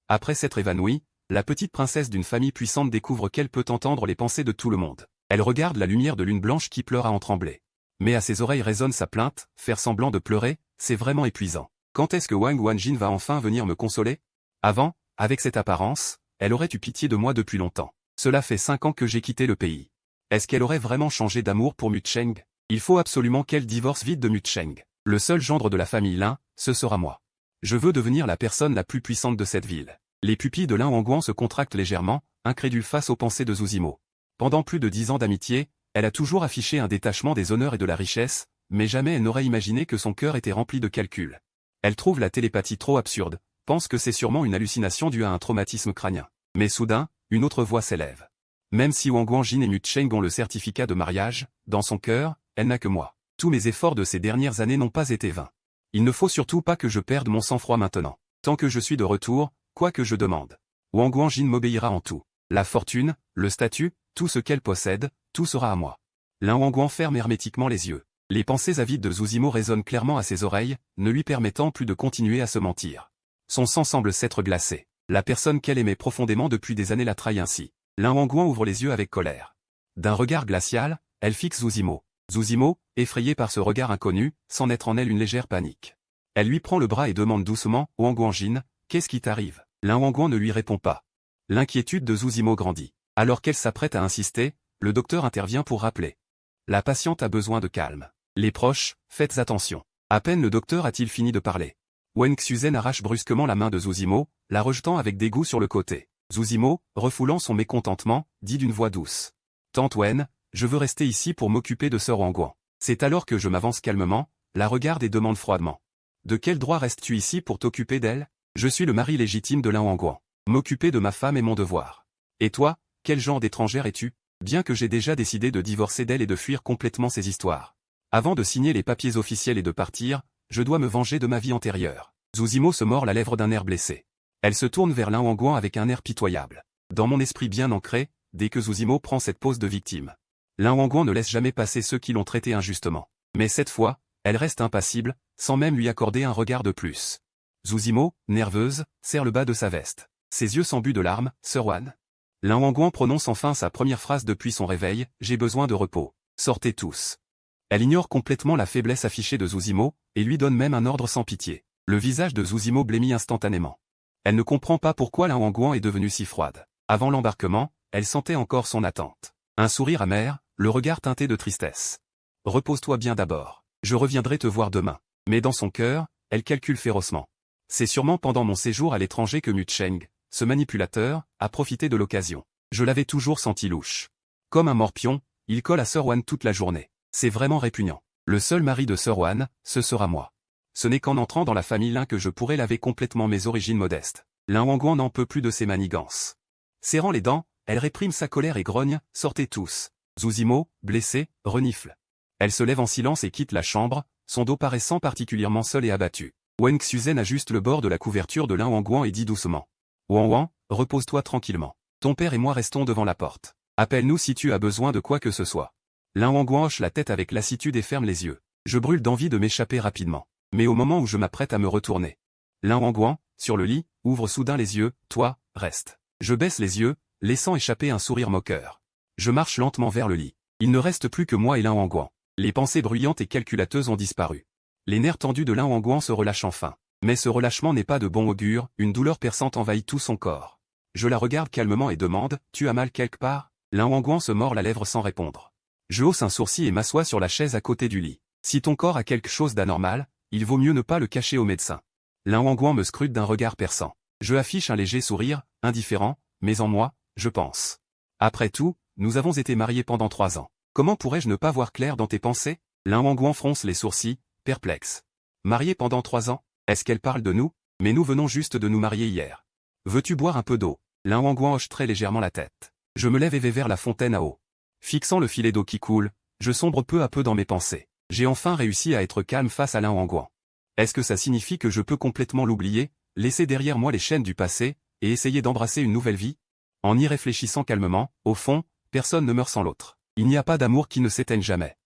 Après s'être évanouie, la petite princesse d'une famille puissante découvre qu'elle peut entendre les pensées de tout le monde. Elle regarde la lumière de lune blanche qui pleure à en trembler. Mais à ses oreilles résonne sa plainte, faire semblant de pleurer, c'est vraiment épuisant. Quand est-ce que Wang Wanjin va enfin venir me consoler? Avant, avec cette apparence, elle aurait eu pitié de moi depuis longtemps. Cela fait 5 ans que j'ai quitté le pays. Est-ce qu'elle aurait vraiment changé d'amour pour Mu Cheng? Il faut absolument qu'elle divorce vite de Mu Cheng. Le seul gendre de la famille Lin, ce sera moi. Je veux devenir la personne la plus puissante de cette ville. Les pupilles de Lin Wangguan se contractent légèrement, incrédule face aux pensées de Zhu Zimo. Pendant plus de 10 ans d'amitié, elle a toujours affiché un détachement des honneurs et de la richesse, mais jamais elle n'aurait imaginé que son cœur était rempli de calculs. Elle trouve la télépathie trop absurde, pense que c'est sûrement une hallucination due à un traumatisme crânien. Mais soudain, une autre voix s'élève. Même si Wang Wanjin et Mu Cheng ont le certificat de mariage, dans son cœur, elle n'a que moi. Tous mes efforts de ces dernières années n'ont pas été vains. Il ne faut surtout pas que je perde mon sang-froid maintenant. Tant que je suis de retour, quoi que je demande, Wang Wanjin m'obéira en tout. La fortune, le statut, tout ce qu'elle possède, tout sera à moi. Lin Wangguan ferme hermétiquement les yeux. Les pensées avides de Zhu Zimo résonnent clairement à ses oreilles, ne lui permettant plus de continuer à se mentir. Son sang semble s'être glacé. La personne qu'elle aimait profondément depuis des années la trahit ainsi. Lin Wangguan ouvre les yeux avec colère. D'un regard glacial, elle fixe Zhu Zimo. Zhu Zimo, effrayée par ce regard inconnu, sent naître en elle une légère panique. Elle lui prend le bras et demande doucement, « Wang Wanjin, qu'est-ce qui t'arrive ?» Lin Wangguan ne lui répond pas. L'inquiétude de Zhu Zimo grandit. Alors qu'elle s'apprête à insister, le docteur intervient pour rappeler. La patiente a besoin de calme. Les proches, faites attention. À peine le docteur a-t-il fini de parler. Wen Xuzen arrache brusquement la main de Zhu Zimo, la rejetant avec dégoût sur le côté. Zhu Zimo, refoulant son mécontentement, dit d'une voix douce. « Tante Wen, je veux rester ici pour m'occuper de sœur Wangguan. » C'est alors que je m'avance calmement, la regarde et demande froidement. « De quel droit restes-tu ici pour t'occuper d'elle? Je suis le mari légitime de Lin Wangguan. M'occuper de ma femme est mon devoir. Et toi, quel genre d'étrangère es-tu? Bien que j'ai déjà décidé de divorcer d'elle et de fuir complètement ces histoires. Avant de signer les papiers officiels et de partir, je dois me venger de ma vie antérieure. » Zhu Zimo se mord la lèvre d'un air blessé. Elle se tourne vers Lin Wangguan avec un air pitoyable. Dans mon esprit bien ancré, dès que Zhu Zimo prend cette pose de victime, Lin Wangguan ne laisse jamais passer ceux qui l'ont traité injustement. Mais cette fois, elle reste impassible, sans même lui accorder un regard de plus. Zhu Zimo, nerveuse, serre le bas de sa veste. Ses yeux s'embuent de larmes, « Sœur Wan ?» Lin Wangguan prononce enfin sa première phrase depuis son réveil, « J'ai besoin de repos. Sortez tous. » Elle ignore complètement la faiblesse affichée de Zhu Zimo, et lui donne même un ordre sans pitié. Le visage de Zhu Zimo blêmit instantanément. Elle ne comprend pas pourquoi Lin Wangguan est devenue si froide. Avant l'embarquement, elle sentait encore son attente. Un sourire amer, le regard teinté de tristesse. « Repose-toi bien d'abord. Je reviendrai te voir demain. » Mais dans son cœur, elle calcule férocement. C'est sûrement pendant mon séjour à l'étranger que Mu Cheng, ce manipulateur, a profité de l'occasion. Je l'avais toujours senti louche. Comme un morpion, il colle à Sir Wan toute la journée. C'est vraiment répugnant. Le seul mari de Sir Wan, ce sera moi. Ce n'est qu'en entrant dans la famille Lin que je pourrai laver complètement mes origines modestes. Lin Wangguan n'en peut plus de ses manigances. Serrant les dents, elle réprime sa colère et grogne, « Sortez tous. » Zhu Zimo, blessé, renifle. Elle se lève en silence et quitte la chambre, son dos paraissant particulièrement seul et abattu. Wen Xuzen ajuste le bord de la couverture de Lin Wangguan et dit doucement. « Wangguan, repose-toi tranquillement. Ton père et moi restons devant la porte. Appelle-nous si tu as besoin de quoi que ce soit. » Lin Wangguan hoche la tête avec lassitude et ferme les yeux. Je brûle d'envie de m'échapper rapidement. Mais au moment où je m'apprête à me retourner, Lin Wangguan, sur le lit, ouvre soudain les yeux, « Toi, reste. » Je baisse les yeux, laissant échapper un sourire moqueur. Je marche lentement vers le lit. Il ne reste plus que moi et Lin Wangguan. Les pensées bruyantes et calculateuses ont disparu. Les nerfs tendus de Lin Wangguan se relâchent enfin. Mais ce relâchement n'est pas de bon augure, une douleur perçante envahit tout son corps. Je la regarde calmement et demande, « Tu as mal quelque part ?» Lin Wangguan se mord la lèvre sans répondre. Je hausse un sourcil et m'assois sur la chaise à côté du lit. Si ton corps a quelque chose d'anormal, il vaut mieux ne pas le cacher au médecin. Lin Wangguan me scrute d'un regard perçant. Je affiche un léger sourire, indifférent, mais en moi, je pense. Après tout, nous avons été mariés pendant 3 ans. Comment pourrais-je ne pas voir clair dans tes pensées? Lin Wangguan fronce les sourcils, perplexe. Mariés pendant 3 ans? Est-ce qu'elle parle de nous? Mais nous venons juste de nous marier hier. Veux-tu boire un peu d'eau? Lin Wangguan hoche très légèrement la tête. Je me lève et vais vers la fontaine à eau. Fixant le filet d'eau qui coule, je sombre peu à peu dans mes pensées. J'ai enfin réussi à être calme face à Lin Wangguan. Est-ce que ça signifie que je peux complètement l'oublier, laisser derrière moi les chaînes du passé, et essayer d'embrasser une nouvelle vie? En y réfléchissant calmement, au fond, personne ne meurt sans l'autre. Il n'y a pas d'amour qui ne s'éteigne jamais.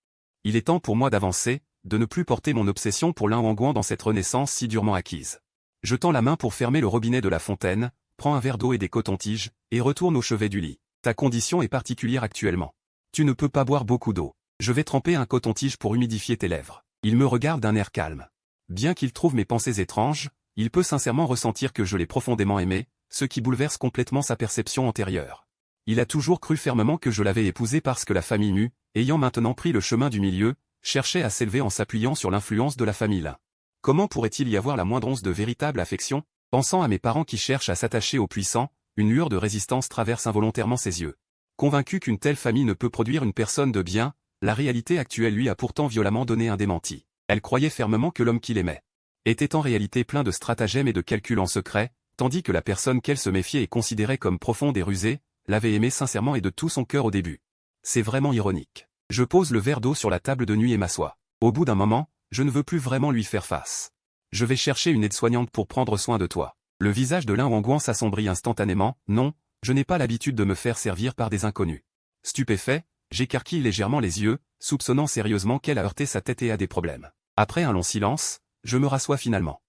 Il est temps pour moi d'avancer, de ne plus porter mon obsession pour Lin Wangguan dans cette renaissance si durement acquise. Je tends la main pour fermer le robinet de la fontaine, prends un verre d'eau et des cotons-tiges, et retourne au chevet du lit. Ta condition est particulière actuellement. Tu ne peux pas boire beaucoup d'eau. Je vais tremper un coton-tige pour humidifier tes lèvres. Il me regarde d'un air calme. Bien qu'il trouve mes pensées étranges, il peut sincèrement ressentir que je l'ai profondément aimé, ce qui bouleverse complètement sa perception antérieure. Il a toujours cru fermement que je l'avais épousé parce que la famille Mu, ayant maintenant pris le chemin du milieu, cherchait à s'élever en s'appuyant sur l'influence de la famille Lin. Comment pourrait-il y avoir la moindre once de véritable affection? Pensant à mes parents qui cherchent à s'attacher aux puissants, une lueur de résistance traverse involontairement ses yeux. Convaincu qu'une telle famille ne peut produire une personne de bien, la réalité actuelle lui a pourtant violemment donné un démenti. Elle croyait fermement que l'homme qu'il aimait était en réalité plein de stratagèmes et de calculs en secret, tandis que la personne qu'elle se méfiait et considérait comme profonde et rusée, l'avait aimé sincèrement et de tout son cœur au début. C'est vraiment ironique. Je pose le verre d'eau sur la table de nuit et m'assois. Au bout d'un moment, je ne veux plus vraiment lui faire face. Je vais chercher une aide-soignante pour prendre soin de toi. Le visage de Lin Wangguan s'assombrit instantanément. Non, je n'ai pas l'habitude de me faire servir par des inconnus. Stupéfait, j'écarquille légèrement les yeux, soupçonnant sérieusement qu'elle a heurté sa tête et a des problèmes. Après un long silence, je me rassois finalement.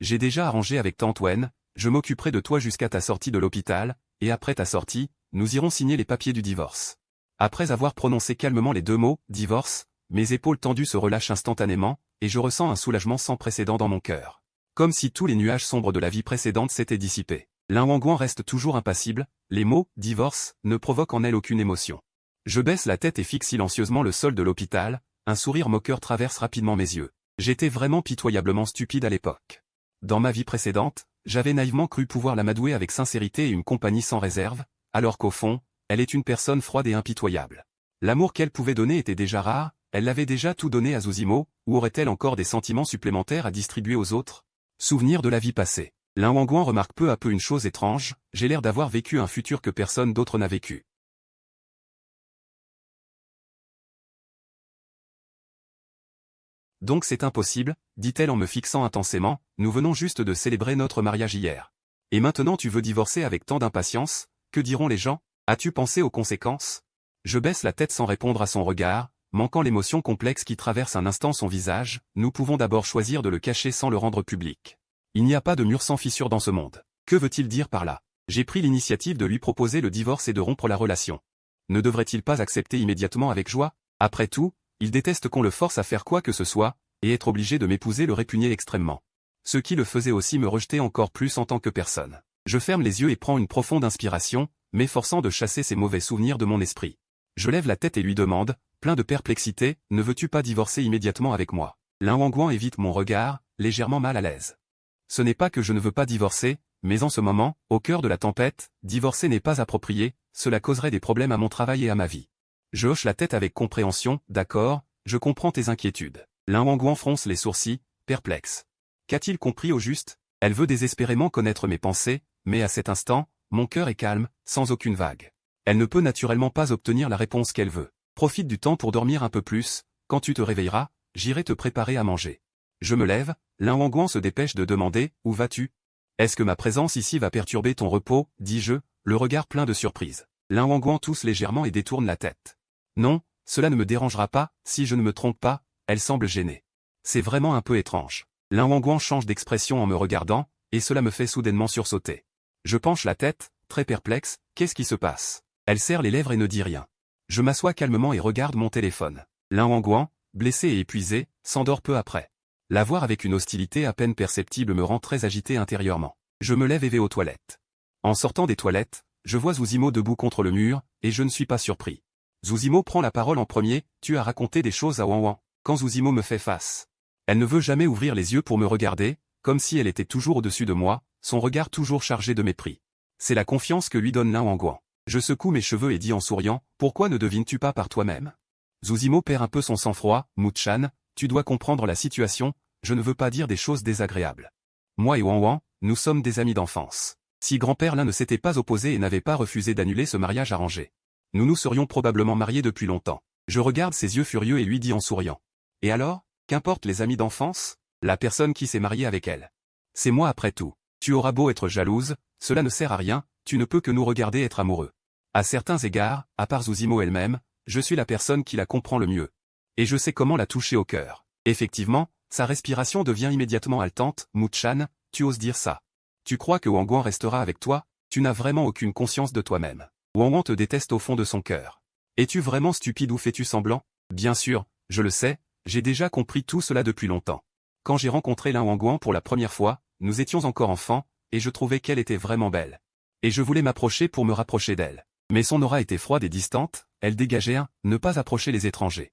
J'ai déjà arrangé avec Tante Wen, je m'occuperai de toi jusqu'à ta sortie de l'hôpital, et après ta sortie, nous irons signer les papiers du divorce. Après avoir prononcé calmement les deux mots, divorce, mes épaules tendues se relâchent instantanément, et je ressens un soulagement sans précédent dans mon cœur. Comme si tous les nuages sombres de la vie précédente s'étaient dissipés. Lin Wangguan reste toujours impassible, les mots « divorce » ne provoquent en elle aucune émotion. Je baisse la tête et fixe silencieusement le sol de l'hôpital, un sourire moqueur traverse rapidement mes yeux. J'étais vraiment pitoyablement stupide à l'époque. Dans ma vie précédente, j'avais naïvement cru pouvoir l'amadouer avec sincérité et une compagnie sans réserve, alors qu'au fond, elle est une personne froide et impitoyable. L'amour qu'elle pouvait donner était déjà rare, elle l'avait déjà tout donné à Zuzimo, ou aurait-elle encore des sentiments supplémentaires à distribuer aux autres? Souvenir de la vie passée. Lin Wangguan remarque peu à peu une chose étrange, j'ai l'air d'avoir vécu un futur que personne d'autre n'a vécu. Donc c'est impossible, dit-elle en me fixant intensément, nous venons juste de célébrer notre mariage hier. Et maintenant tu veux divorcer avec tant d'impatience, que diront les gens? As-tu pensé aux conséquences? Je baisse la tête sans répondre à son regard, manquant l'émotion complexe qui traverse un instant son visage, nous pouvons d'abord choisir de le cacher sans le rendre public. Il n'y a pas de mur sans fissure dans ce monde. Que veut-il dire par là? J'ai pris l'initiative de lui proposer le divorce et de rompre la relation. Ne devrait-il pas accepter immédiatement avec joie? Après tout, il déteste qu'on le force à faire quoi que ce soit, et être obligé de m'épouser le répugnait extrêmement. Ce qui le faisait aussi me rejeter encore plus en tant que personne. Je ferme les yeux et prends une profonde inspiration, m'efforçant de chasser ces mauvais souvenirs de mon esprit. Je lève la tête et lui demande, plein de perplexité, ne veux-tu pas divorcer immédiatement avec moi? Lin Wangguan évite mon regard, légèrement mal à l'aise. Ce n'est pas que je ne veux pas divorcer, mais en ce moment, au cœur de la tempête, divorcer n'est pas approprié, cela causerait des problèmes à mon travail et à ma vie. Je hoche la tête avec compréhension, d'accord, je comprends tes inquiétudes. Lin Wangguan fronce les sourcils, perplexe. Qu'a-t-il compris au juste? Elle veut désespérément connaître mes pensées, mais à cet instant, mon cœur est calme, sans aucune vague. Elle ne peut naturellement pas obtenir la réponse qu'elle veut. Profite du temps pour dormir un peu plus, quand tu te réveilleras, j'irai te préparer à manger. Je me lève, Lin Wangguan se dépêche de demander, où vas-tu? Est-ce que ma présence ici va perturber ton repos, dis-je, le regard plein de surprise. Lin Wangguan tousse légèrement et détourne la tête. Non, cela ne me dérangera pas, si je ne me trompe pas, elle semble gênée. C'est vraiment un peu étrange. Lin Wangguan change d'expression en me regardant, et cela me fait soudainement sursauter. Je penche la tête, très perplexe, qu'est-ce qui se passe? Elle serre les lèvres et ne dit rien. Je m'assois calmement et regarde mon téléphone. Lin Wangguan, blessé et épuisé, s'endort peu après. La voir avec une hostilité à peine perceptible me rend très agité intérieurement. Je me lève et vais aux toilettes. En sortant des toilettes, je vois Zuzimo debout contre le mur, et je ne suis pas surpris. Zuzimo prend la parole en premier, tu as raconté des choses à Wangguan. Quand Zuzimo me fait face. Elle ne veut jamais ouvrir les yeux pour me regarder, comme si elle était toujours au-dessus de moi, son regard toujours chargé de mépris. C'est la confiance que lui donne Lin Wangguan. Je secoue mes cheveux et dis en souriant, pourquoi ne devines-tu pas par toi-même? Zuzimo perd un peu son sang-froid, Mu-chan, tu dois comprendre la situation, je ne veux pas dire des choses désagréables. Moi et Wangguan, nous sommes des amis d'enfance. Si grand-père Lin ne s'était pas opposé et n'avait pas refusé d'annuler ce mariage arrangé, nous nous serions probablement mariés depuis longtemps. Je regarde ses yeux furieux et lui dis en souriant. Et alors, qu'importe les amis d'enfance? La personne qui s'est mariée avec elle. C'est moi après tout. Tu auras beau être jalouse, cela ne sert à rien, tu ne peux que nous regarder être amoureux. À certains égards, à part Zuzimo elle-même, je suis la personne qui la comprend le mieux. Et je sais comment la toucher au cœur. Effectivement, sa respiration devient immédiatement haletante, Mu-chan, tu oses dire ça. Tu crois que Wangguan restera avec toi? Tu n'as vraiment aucune conscience de toi-même. Wang te déteste au fond de son cœur. Es-tu vraiment stupide ou fais-tu semblant? Bien sûr, je le sais, j'ai déjà compris tout cela depuis longtemps. Quand j'ai rencontré Lin Wangguan pour la première fois, nous étions encore enfants, et je trouvais qu'elle était vraiment belle. Et je voulais m'approcher pour me rapprocher d'elle. Mais son aura était froide et distante, elle dégageait un « ne pas approcher les étrangers ».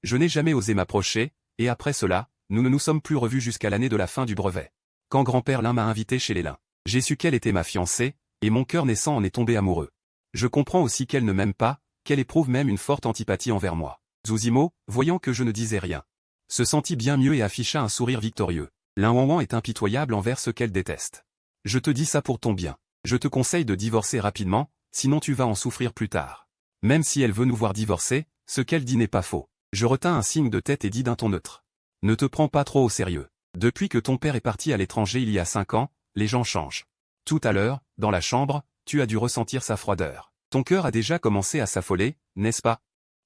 Je n'ai jamais osé m'approcher, et après cela, nous ne nous sommes plus revus jusqu'à l'année de la fin du brevet. Quand grand-père Lin m'a invité chez les Lin, j'ai su qu'elle était ma fiancée, et mon cœur naissant en est tombé amoureux. Je comprends aussi qu'elle ne m'aime pas, qu'elle éprouve même une forte antipathie envers moi. Zuzimo, voyant que je ne disais rien, se sentit bien mieux et afficha un sourire victorieux. Lin Wangguan est impitoyable envers ce qu'elle déteste. Je te dis ça pour ton bien. Je te conseille de divorcer rapidement, sinon tu vas en souffrir plus tard. Même si elle veut nous voir divorcer, ce qu'elle dit n'est pas faux. Je retins un signe de tête et dis d'un ton neutre. Ne te prends pas trop au sérieux. Depuis que ton père est parti à l'étranger il y a 5 ans, les gens changent. Tout à l'heure, dans la chambre, tu as dû ressentir sa froideur. Ton cœur a déjà commencé à s'affoler, n'est-ce pas?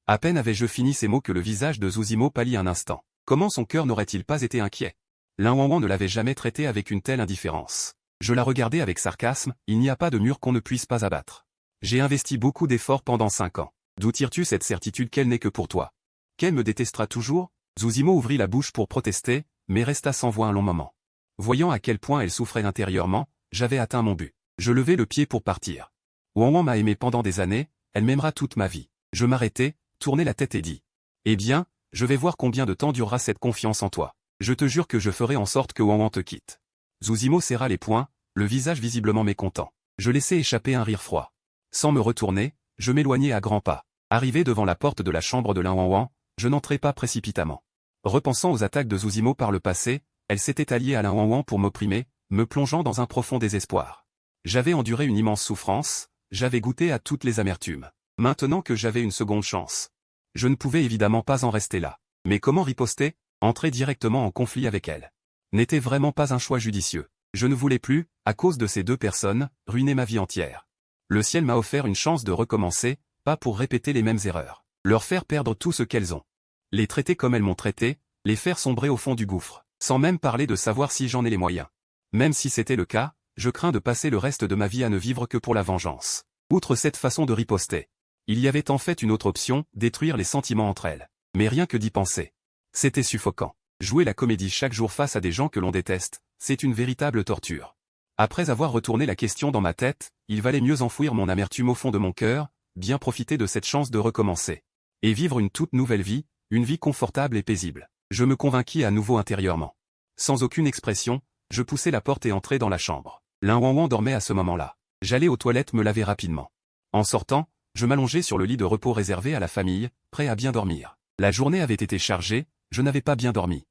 À peine avais-je fini ces mots que le visage de Zuzimo pâlit un instant. Comment son cœur n'aurait-il pas été inquiet? Lin Wangguan ne l'avait jamais traité avec une telle indifférence. Je la regardais avec sarcasme, il n'y a pas de mur qu'on ne puisse pas abattre. J'ai investi beaucoup d'efforts pendant 5 ans. D'où tires-tu cette certitude qu'elle n'est que pour toi? Qu'elle me détestera toujours? Zuzimo ouvrit la bouche pour protester, mais resta sans voix un long moment. Voyant à quel point elle souffrait intérieurement, j'avais atteint mon but. Je levai le pied pour partir. Wangguan m'a aimé pendant des années, elle m'aimera toute ma vie. Je m'arrêtai, tournai la tête et dis. Eh bien, je vais voir combien de temps durera cette confiance en toi. Je te jure que je ferai en sorte que Wangguan te quitte. Zuzimo serra les poings, le visage visiblement mécontent. Je laissai échapper un rire froid. Sans me retourner, je m'éloignai à grands pas. Arrivé devant la porte de la chambre de Lin Wangguan, je n'entrai pas précipitamment. Repensant aux attaques de Zuzimo par le passé, elle s'était alliée à Lin Wangguan pour m'opprimer, me plongeant dans un profond désespoir. J'avais enduré une immense souffrance, j'avais goûté à toutes les amertumes. Maintenant que j'avais une seconde chance, je ne pouvais évidemment pas en rester là. Mais comment riposter? Entrer directement en conflit avec elle n'était vraiment pas un choix judicieux. Je ne voulais plus, à cause de ces 2 personnes, ruiner ma vie entière. Le ciel m'a offert une chance de recommencer, pas pour répéter les mêmes erreurs. Leur faire perdre tout ce qu'elles ont. Les traiter comme elles m'ont traité, les faire sombrer au fond du gouffre, sans même parler de savoir si j'en ai les moyens. Même si c'était le cas, je crains de passer le reste de ma vie à ne vivre que pour la vengeance. Outre cette façon de riposter, il y avait en fait une autre option, détruire les sentiments entre elles. Mais rien que d'y penser. C'était suffocant. Jouer la comédie chaque jour face à des gens que l'on déteste, c'est une véritable torture. Après avoir retourné la question dans ma tête, il valait mieux enfouir mon amertume au fond de mon cœur, bien profiter de cette chance de recommencer. Et vivre une toute nouvelle vie, une vie confortable et paisible. Je me convainquis à nouveau intérieurement. Sans aucune expression, je poussai la porte et entrai dans la chambre. Lin Wangguan dormait à ce moment-là. J'allai aux toilettes me laver rapidement. En sortant, je m'allongeai sur le lit de repos réservé à la famille, prêt à bien dormir. La journée avait été chargée, je n'avais pas bien dormi.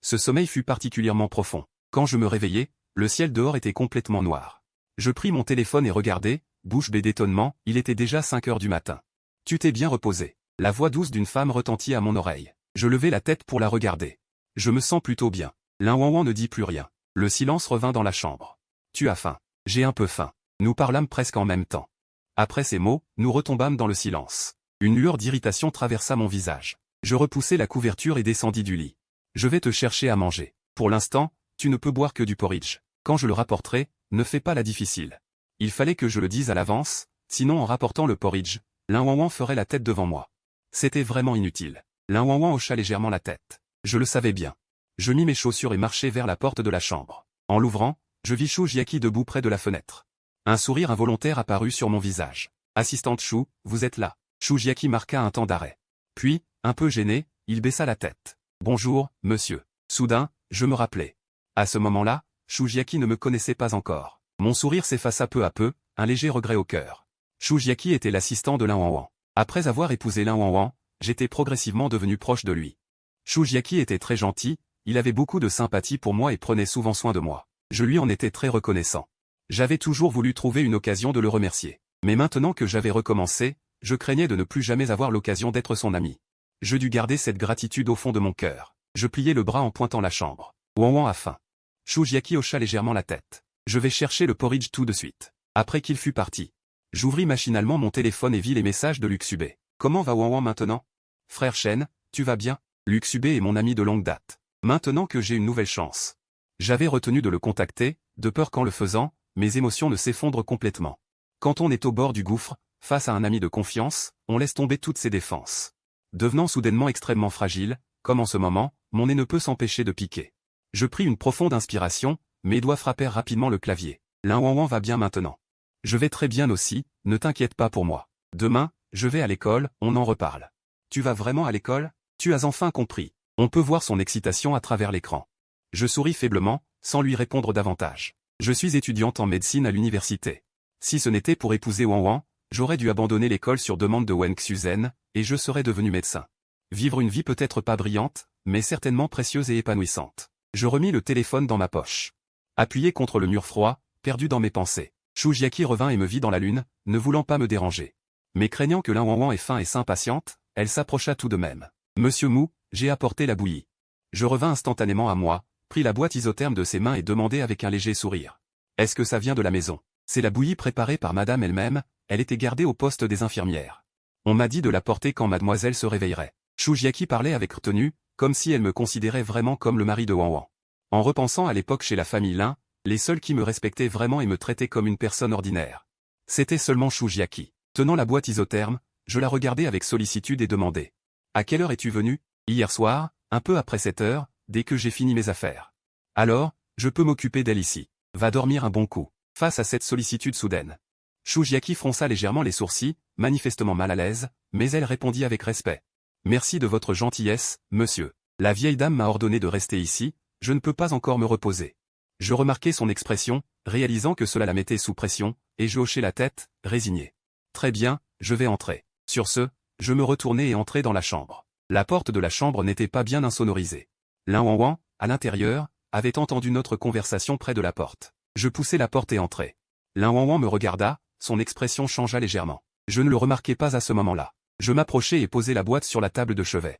Ce sommeil fut particulièrement profond. Quand je me réveillai, le ciel dehors était complètement noir. Je pris mon téléphone et regardai, bouche bée d'étonnement, il était déjà 5 heures du matin. Tu t'es bien reposé. La voix douce d'une femme retentit à mon oreille. Je levai la tête pour la regarder. Je me sens plutôt bien. Lin Wangguan ne dit plus rien. Le silence revint dans la chambre. Tu as faim. J'ai un peu faim. Nous parlâmes presque en même temps. Après ces mots, nous retombâmes dans le silence. Une lueur d'irritation traversa mon visage. Je repoussai la couverture et descendis du lit. Je vais te chercher à manger. Pour l'instant, tu ne peux boire que du porridge. Quand je le rapporterai, ne fais pas la difficile. Il fallait que je le dise à l'avance, sinon en rapportant le porridge, Lin Wangguan ferait la tête devant moi. C'était vraiment inutile. Lin Wangguan hocha légèrement la tête. Je le savais bien. Je mis mes chaussures et marchai vers la porte de la chambre. En l'ouvrant, je vis Shu Jiaqi debout près de la fenêtre. Un sourire involontaire apparut sur mon visage. Assistante Shu, vous êtes là. Shu Jiaqi marqua un temps d'arrêt. Puis, un peu gêné, il baissa la tête. Bonjour, monsieur. Soudain, je me rappelai. À ce moment-là, Shu Jiaqi ne me connaissait pas encore. Mon sourire s'effaça peu à peu, un léger regret au cœur. Shu Jiaqi était l'assistant de Lin Wangguan. Après avoir épousé Lin Wangguan, j'étais progressivement devenu proche de lui. Shu Jiaqi était très gentil, il avait beaucoup de sympathie pour moi et prenait souvent soin de moi. Je lui en étais très reconnaissant. J'avais toujours voulu trouver une occasion de le remercier. Mais maintenant que j'avais recommencé, je craignais de ne plus jamais avoir l'occasion d'être son ami. Je dus garder cette gratitude au fond de mon cœur. Je pliai le bras en pointant la chambre. Wangguan a faim. Shu Jiaqi hocha légèrement la tête. Je vais chercher le porridge tout de suite. Après qu'il fut parti, j'ouvris machinalement mon téléphone et vis les messages de Luxube. Comment va Wangguan maintenant? Frère Shen, tu vas bien? Luxube est mon ami de longue date. Maintenant que j'ai une nouvelle chance. J'avais retenu de le contacter, de peur qu'en le faisant, mes émotions ne s'effondrent complètement. Quand on est au bord du gouffre, face à un ami de confiance, on laisse tomber toutes ses défenses. Devenant soudainement extrêmement fragile, comme en ce moment, mon nez ne peut s'empêcher de piquer. Je pris une profonde inspiration, mes doigts frappèrent rapidement le clavier. L'Inwanwan va bien maintenant. Je vais très bien aussi, ne t'inquiète pas pour moi. Demain, je vais à l'école, on en reparle. Tu vas vraiment à l'école? Tu as enfin compris. On peut voir son excitation à travers l'écran. Je souris faiblement, sans lui répondre davantage. Je suis étudiante en médecine à l'université. Si ce n'était pour épouser Wanwan, j'aurais dû abandonner l'école sur demande de Wen Xuzen, et je serais devenu médecin. Vivre une vie peut-être pas brillante, mais certainement précieuse et épanouissante. Je remis le téléphone dans ma poche. Appuyé contre le mur froid, perdu dans mes pensées, Shu Jiaqi revint et me vit dans la lune, ne voulant pas me déranger. Mais craignant que l'Inwanwan ait faim et s'impatiente, elle s'approcha tout de même. Monsieur Mou, j'ai apporté la bouillie. Je revins instantanément à moi, pris la boîte isotherme de ses mains et demandai avec un léger sourire. Est-ce que ça vient de la maison? C'est la bouillie préparée par madame elle-même, elle était gardée au poste des infirmières. On m'a dit de la porter quand mademoiselle se réveillerait. Shu Jiaqi parlait avec retenue, comme si elle me considérait vraiment comme le mari de Wanwan. En repensant à l'époque chez la famille Lin, les seuls qui me respectaient vraiment et me traitaient comme une personne ordinaire. C'était seulement Shu Jiaqi. Tenant la boîte isotherme, je la regardais avec sollicitude et demandais. À quelle heure es-tu venu? Hier soir, un peu après 7 heures, dès que j'ai fini mes affaires. Alors, je peux m'occuper d'elle ici. Va dormir un bon coup. Face à cette sollicitude soudaine, Shu Jiaqi fronça légèrement les sourcils, manifestement mal à l'aise, mais elle répondit avec respect. Merci de votre gentillesse, monsieur. La vieille dame m'a ordonné de rester ici, je ne peux pas encore me reposer. Je remarquai son expression, réalisant que cela la mettait sous pression, et je hochai la tête, résigné. Très bien, je vais entrer. Sur ce, je me retournai et entrai dans la chambre. La porte de la chambre n'était pas bien insonorisée. L'Inwanwan, à l'intérieur, avait entendu notre conversation près de la porte. Je poussai la porte et entrai. L'Inwanwan me regarda, son expression changea légèrement. Je ne le remarquai pas à ce moment-là. Je m'approchai et posai la boîte sur la table de chevet.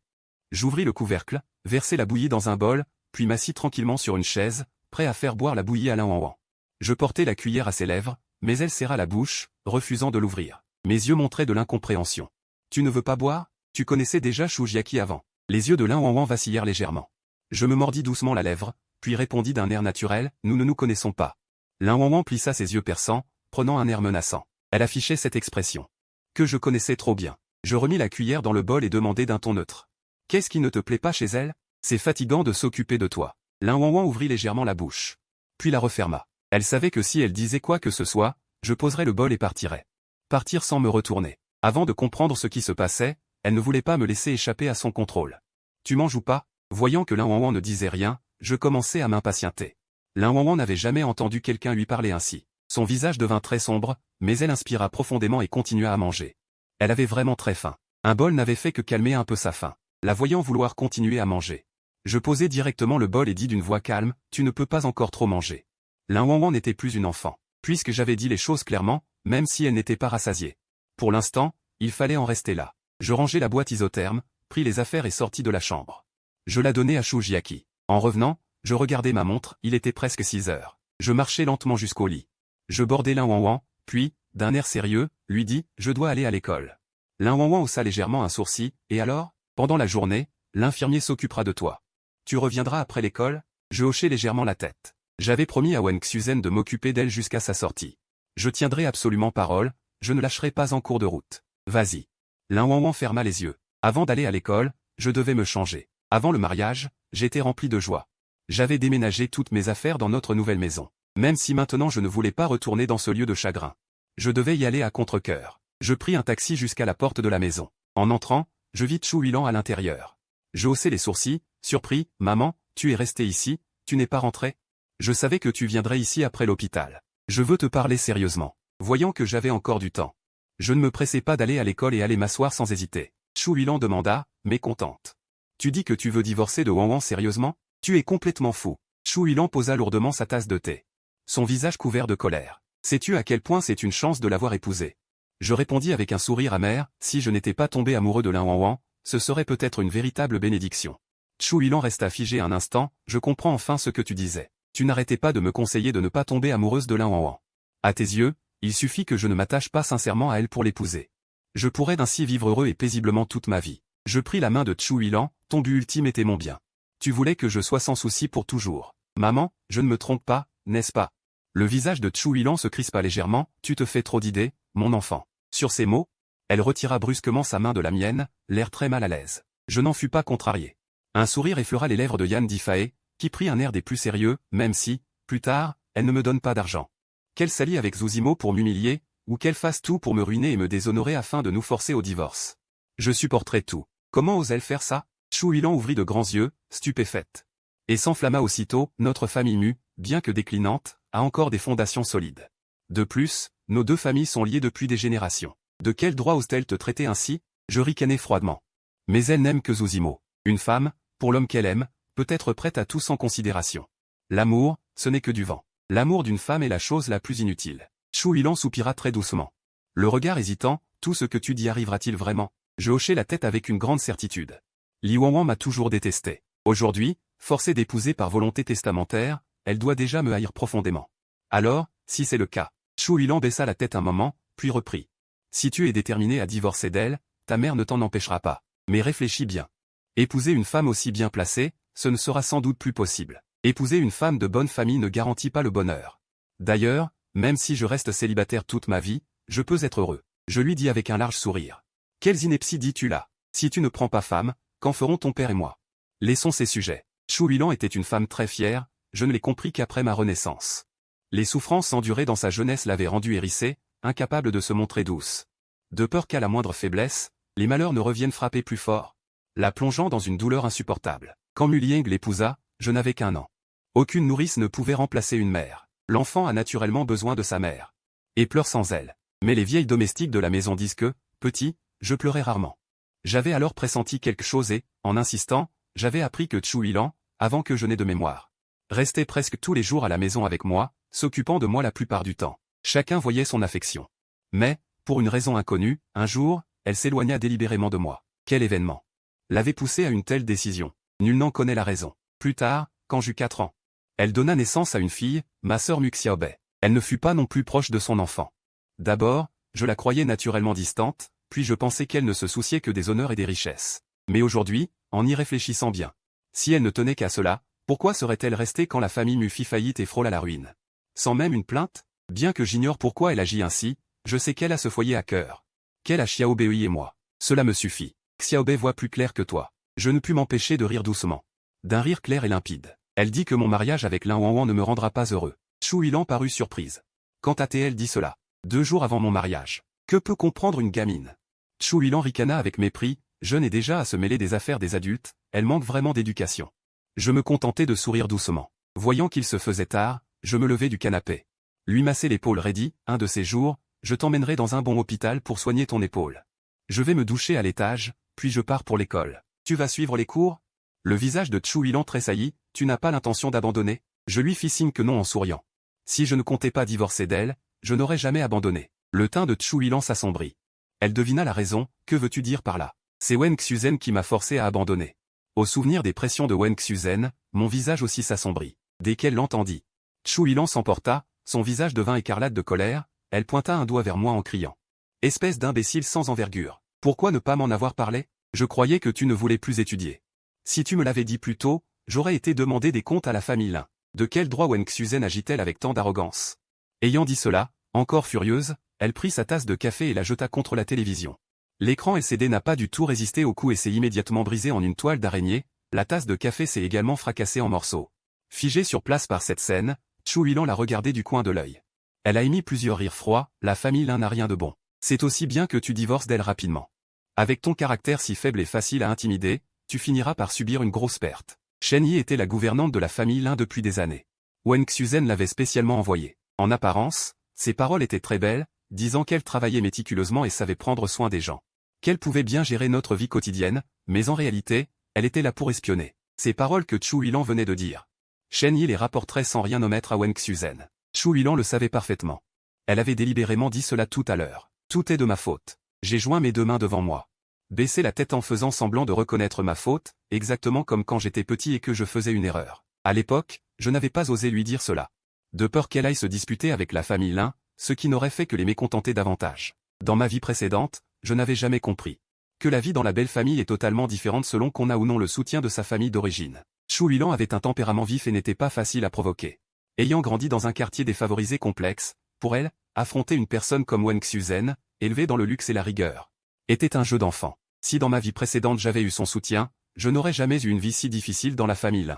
J'ouvris le couvercle, versai la bouillie dans un bol, puis m'assis tranquillement sur une chaise, prêt à faire boire la bouillie à l'Inwanwan. Je portai la cuillère à ses lèvres, mais elle serra la bouche, refusant de l'ouvrir. Mes yeux montraient de l'incompréhension. Tu ne veux pas boire? Tu connaissais déjà Shu Jiaqi avant. Les yeux de l'Inwanwan vacillèrent légèrement. Je me mordis doucement la lèvre, puis répondis d'un air naturel, nous ne nous connaissons pas. L'Inwanwan plissa ses yeux perçants, prenant un air menaçant. Elle affichait cette expression. Que je connaissais trop bien. Je remis la cuillère dans le bol et demandai d'un ton neutre. Qu'est-ce qui ne te plaît pas chez elle? C'est fatigant de s'occuper de toi. L'Inwanwan ouvrit légèrement la bouche. Puis la referma. Elle savait que si elle disait quoi que ce soit, je poserais le bol et partirais. Partir sans me retourner. Avant de comprendre ce qui se passait, elle ne voulait pas me laisser échapper à son contrôle. Tu manges ou pas? Voyant que l'Inwanwan ne disait rien, je commençai à m'impatienter. L'Inwanwan n'avait jamais entendu quelqu'un lui parler ainsi. Son visage devint très sombre, mais elle inspira profondément et continua à manger. Elle avait vraiment très faim. Un bol n'avait fait que calmer un peu sa faim. La voyant vouloir continuer à manger. Je posai directement le bol et dis d'une voix calme, tu ne peux pas encore trop manger. L'Inwanwan n'était plus une enfant, puisque j'avais dit les choses clairement, même si elle n'était pas rassasiée. Pour l'instant, il fallait en rester là. Je rangeai la boîte isotherme, pris les affaires et sortis de la chambre. Je la donnai à Shu Jiaqi. En revenant, je regardai ma montre, il était presque 6 heures. Je marchai lentement jusqu'au lit. Je bordai l'Inwanwan, puis, d'un air sérieux, lui dis, je dois aller à l'école. L'Inwanwan haussa légèrement un sourcil, et alors? Pendant la journée, l'infirmier s'occupera de toi. Tu reviendras après l'école? Je hochai légèrement la tête. J'avais promis à Wen Xuzen de m'occuper d'elle jusqu'à sa sortie. Je tiendrai absolument parole, je ne lâcherai pas en cours de route. Vas-y. L'Inwanwan ferma les yeux. Avant d'aller à l'école, je devais me changer. Avant le mariage, j'étais rempli de joie. J'avais déménagé toutes mes affaires dans notre nouvelle maison. Même si maintenant je ne voulais pas retourner dans ce lieu de chagrin. Je devais y aller à contre-cœur. Je pris un taxi jusqu'à la porte de la maison. En entrant, je vis Chu Huilan à l'intérieur. Je haussai les sourcils, surpris, maman, tu es restée ici, tu n'es pas rentrée? Je savais que tu viendrais ici après l'hôpital. Je veux te parler sérieusement. Voyant que j'avais encore du temps. Je ne me pressais pas d'aller à l'école et aller m'asseoir sans hésiter. Chu Huilan demanda, mécontente. Tu dis que tu veux divorcer de Wanwan sérieusement? Tu es complètement fou. Chu Huilan posa lourdement sa tasse de thé. Son visage couvert de colère. Sais-tu à quel point c'est une chance de l'avoir épousée? Je répondis avec un sourire amer, si je n'étais pas tombé amoureux de l'Inwanwan, ce serait peut-être une véritable bénédiction. Chu Huilan resta figé un instant, je comprends enfin ce que tu disais. Tu n'arrêtais pas de me conseiller de ne pas tomber amoureuse de l'Inwanwan. À tes yeux, il suffit que je ne m'attache pas sincèrement à elle pour l'épouser. Je pourrais ainsi vivre heureux et paisiblement toute ma vie. Je pris la main de Chu Huilan, ton but ultime était mon bien. Tu voulais que je sois sans souci pour toujours. Maman, je ne me trompe pas, n'est-ce pas? Le visage de Chu Huilan se crispa légèrement, tu te fais trop d'idées, mon enfant. Sur ces mots, elle retira brusquement sa main de la mienne, l'air très mal à l'aise. Je n'en fus pas contrarié. Un sourire effleura les lèvres de Yan Difae, qui prit un air des plus sérieux, même si, plus tard, elle ne me donne pas d'argent. Qu'elle s'allie avec Zuzimo pour m'humilier, ou qu'elle fasse tout pour me ruiner et me déshonorer afin de nous forcer au divorce. Je supporterai tout. Comment ose-t-elle faire ça? Chu Huilan ouvrit de grands yeux, stupéfaite. Et s'enflamma aussitôt, notre famille mue, bien que déclinante, a encore des fondations solides. De plus, nos deux familles sont liées depuis des générations. De quel droit ose-t-elle te traiter ainsi? Je ricanai froidement. Mais elle n'aime que Zuzimo. Une femme, pour l'homme qu'elle aime, peut être prête à tout sans considération. L'amour, ce n'est que du vent. L'amour d'une femme est la chose la plus inutile. Chu Huilan soupira très doucement. Le regard hésitant, tout ce que tu dis arrivera-t-il vraiment? Je hochai la tête avec une grande certitude. Li Wanwan m'a toujours détesté. Aujourd'hui, forcée d'épouser par volonté testamentaire, elle doit déjà me haïr profondément. Alors, si c'est le cas, Chu Huilan baissa la tête un moment, puis reprit. Si tu es déterminé à divorcer d'elle, ta mère ne t'en empêchera pas. Mais réfléchis bien. Épouser une femme aussi bien placée, ce ne sera sans doute plus possible. Épouser une femme de bonne famille ne garantit pas le bonheur. D'ailleurs, même si je reste célibataire toute ma vie, je peux être heureux. Je lui dis avec un large sourire. Quelles inepties dis-tu là? Si tu ne prends pas femme, qu'en feront ton père et moi? Laissons ces sujets. Chu Huilan était une femme très fière, je ne l'ai compris qu'après ma renaissance. Les souffrances endurées dans sa jeunesse l'avaient rendue hérissée, incapable de se montrer douce. De peur qu'à la moindre faiblesse, les malheurs ne reviennent frapper plus fort, la plongeant dans une douleur insupportable. Quand Mulieng l'épousa, je n'avais qu'1 an. Aucune nourrice ne pouvait remplacer une mère. L'enfant a naturellement besoin de sa mère. Et pleure sans elle. Mais les vieilles domestiques de la maison disent que, petit, je pleurais rarement. J'avais alors pressenti quelque chose et, en insistant, j'avais appris que Chu Huilan, avant que je n'aie de mémoire, restait presque tous les jours à la maison avec moi, s'occupant de moi la plupart du temps. Chacun voyait son affection. Mais, pour une raison inconnue, un jour, elle s'éloigna délibérément de moi. Quel événement l'avait poussée à une telle décision? Nul n'en connaît la raison. Plus tard, quand j'eus 4 ans, elle donna naissance à une fille, ma sœur Mu Xiaobei. Elle ne fut pas non plus proche de son enfant. D'abord, je la croyais naturellement distante, puis je pensais qu'elle ne se souciait que des honneurs et des richesses. Mais aujourd'hui, en y réfléchissant bien, si elle ne tenait qu'à cela, pourquoi serait-elle restée quand la famille Mu fit faillite et frôla la ruine? Sans même une plainte? Bien que j'ignore pourquoi elle agit ainsi, je sais qu'elle a ce foyer à cœur. Qu'elle a Xiaobei et moi. Cela me suffit. Xiaobei voit plus clair que toi. Je ne pus m'empêcher de rire doucement. D'un rire clair et limpide. Elle dit que mon mariage avec Lin Wanwan ne me rendra pas heureux. Chu Huilan parut surprise. Quand a-t-elle dit cela? 2 jours avant mon mariage. Que peut comprendre une gamine? Chu Huilan ricana avec mépris, jeune et déjà à se mêler des affaires des adultes, elle manque vraiment d'éducation. Je me contentais de sourire doucement. Voyant qu'il se faisait tard, je me levai du canapé. Lui masser l'épaule raidie, un de ces jours, je t'emmènerai dans un bon hôpital pour soigner ton épaule. Je vais me doucher à l'étage, puis je pars pour l'école. Tu vas suivre les cours? Le visage de Chu Huilan tressaillit, tu n'as pas l'intention d'abandonner? Je lui fis signe que non en souriant. Si je ne comptais pas divorcer d'elle, je n'aurais jamais abandonné. Le teint de Chu Huilan s'assombrit. Elle devina la raison, que veux-tu dire par là? C'est Wen Xuzen qui m'a forcé à abandonner. Au souvenir des pressions de Wen Xuzen, mon visage aussi s'assombrit. Dès qu'elle l'entendit, Chu Huilan s'emporta, son visage devint écarlate de colère, elle pointa un doigt vers moi en criant. Espèce d'imbécile sans envergure. Pourquoi ne pas m'en avoir parlé? Je croyais que tu ne voulais plus étudier. Si tu me l'avais dit plus tôt, j'aurais été demander des comptes à la famille Lin. De quel droit Wen Xuzen agit-elle avec tant d'arrogance? Ayant dit cela, encore furieuse, elle prit sa tasse de café et la jeta contre la télévision. L'écran LCD n'a pas du tout résisté au coup et s'est immédiatement brisé en une toile d'araignée, la tasse de café s'est également fracassée en morceaux. Figée sur place par cette scène, Chu Huilan la regardait du coin de l'œil. Elle a émis plusieurs rires froids, la famille Lin n'a rien de bon. C'est aussi bien que tu divorces d'elle rapidement. Avec ton caractère si faible et facile à intimider, tu finiras par subir une grosse perte. Shen Yi était la gouvernante de la famille Lin depuis des années. Wen Xuzen l'avait spécialement envoyée. En apparence, ses paroles étaient très belles, disant qu'elle travaillait méticuleusement et savait prendre soin des gens. Qu'elle pouvait bien gérer notre vie quotidienne, mais en réalité, elle était là pour espionner. Ces paroles que Chu Huilan venait de dire. Shen Yi les rapporterait sans rien omettre à Wen Xuzen. Chu Huilan le savait parfaitement. Elle avait délibérément dit cela tout à l'heure. Tout est de ma faute. J'ai joint mes 2 mains devant moi. Baissé la tête en faisant semblant de reconnaître ma faute, exactement comme quand j'étais petit et que je faisais une erreur. À l'époque, je n'avais pas osé lui dire cela. De peur qu'elle aille se disputer avec la famille Lin, ce qui n'aurait fait que les mécontenter davantage. Dans ma vie précédente, je n'avais jamais compris que la vie dans la belle famille est totalement différente selon qu'on a ou non le soutien de sa famille d'origine. Chu Huilan avait un tempérament vif et n'était pas facile à provoquer. Ayant grandi dans un quartier défavorisé complexe, pour elle, affronter une personne comme Wen Xuzen, élevée dans le luxe et la rigueur, était un jeu d'enfant. Si dans ma vie précédente j'avais eu son soutien, je n'aurais jamais eu une vie si difficile dans la famille.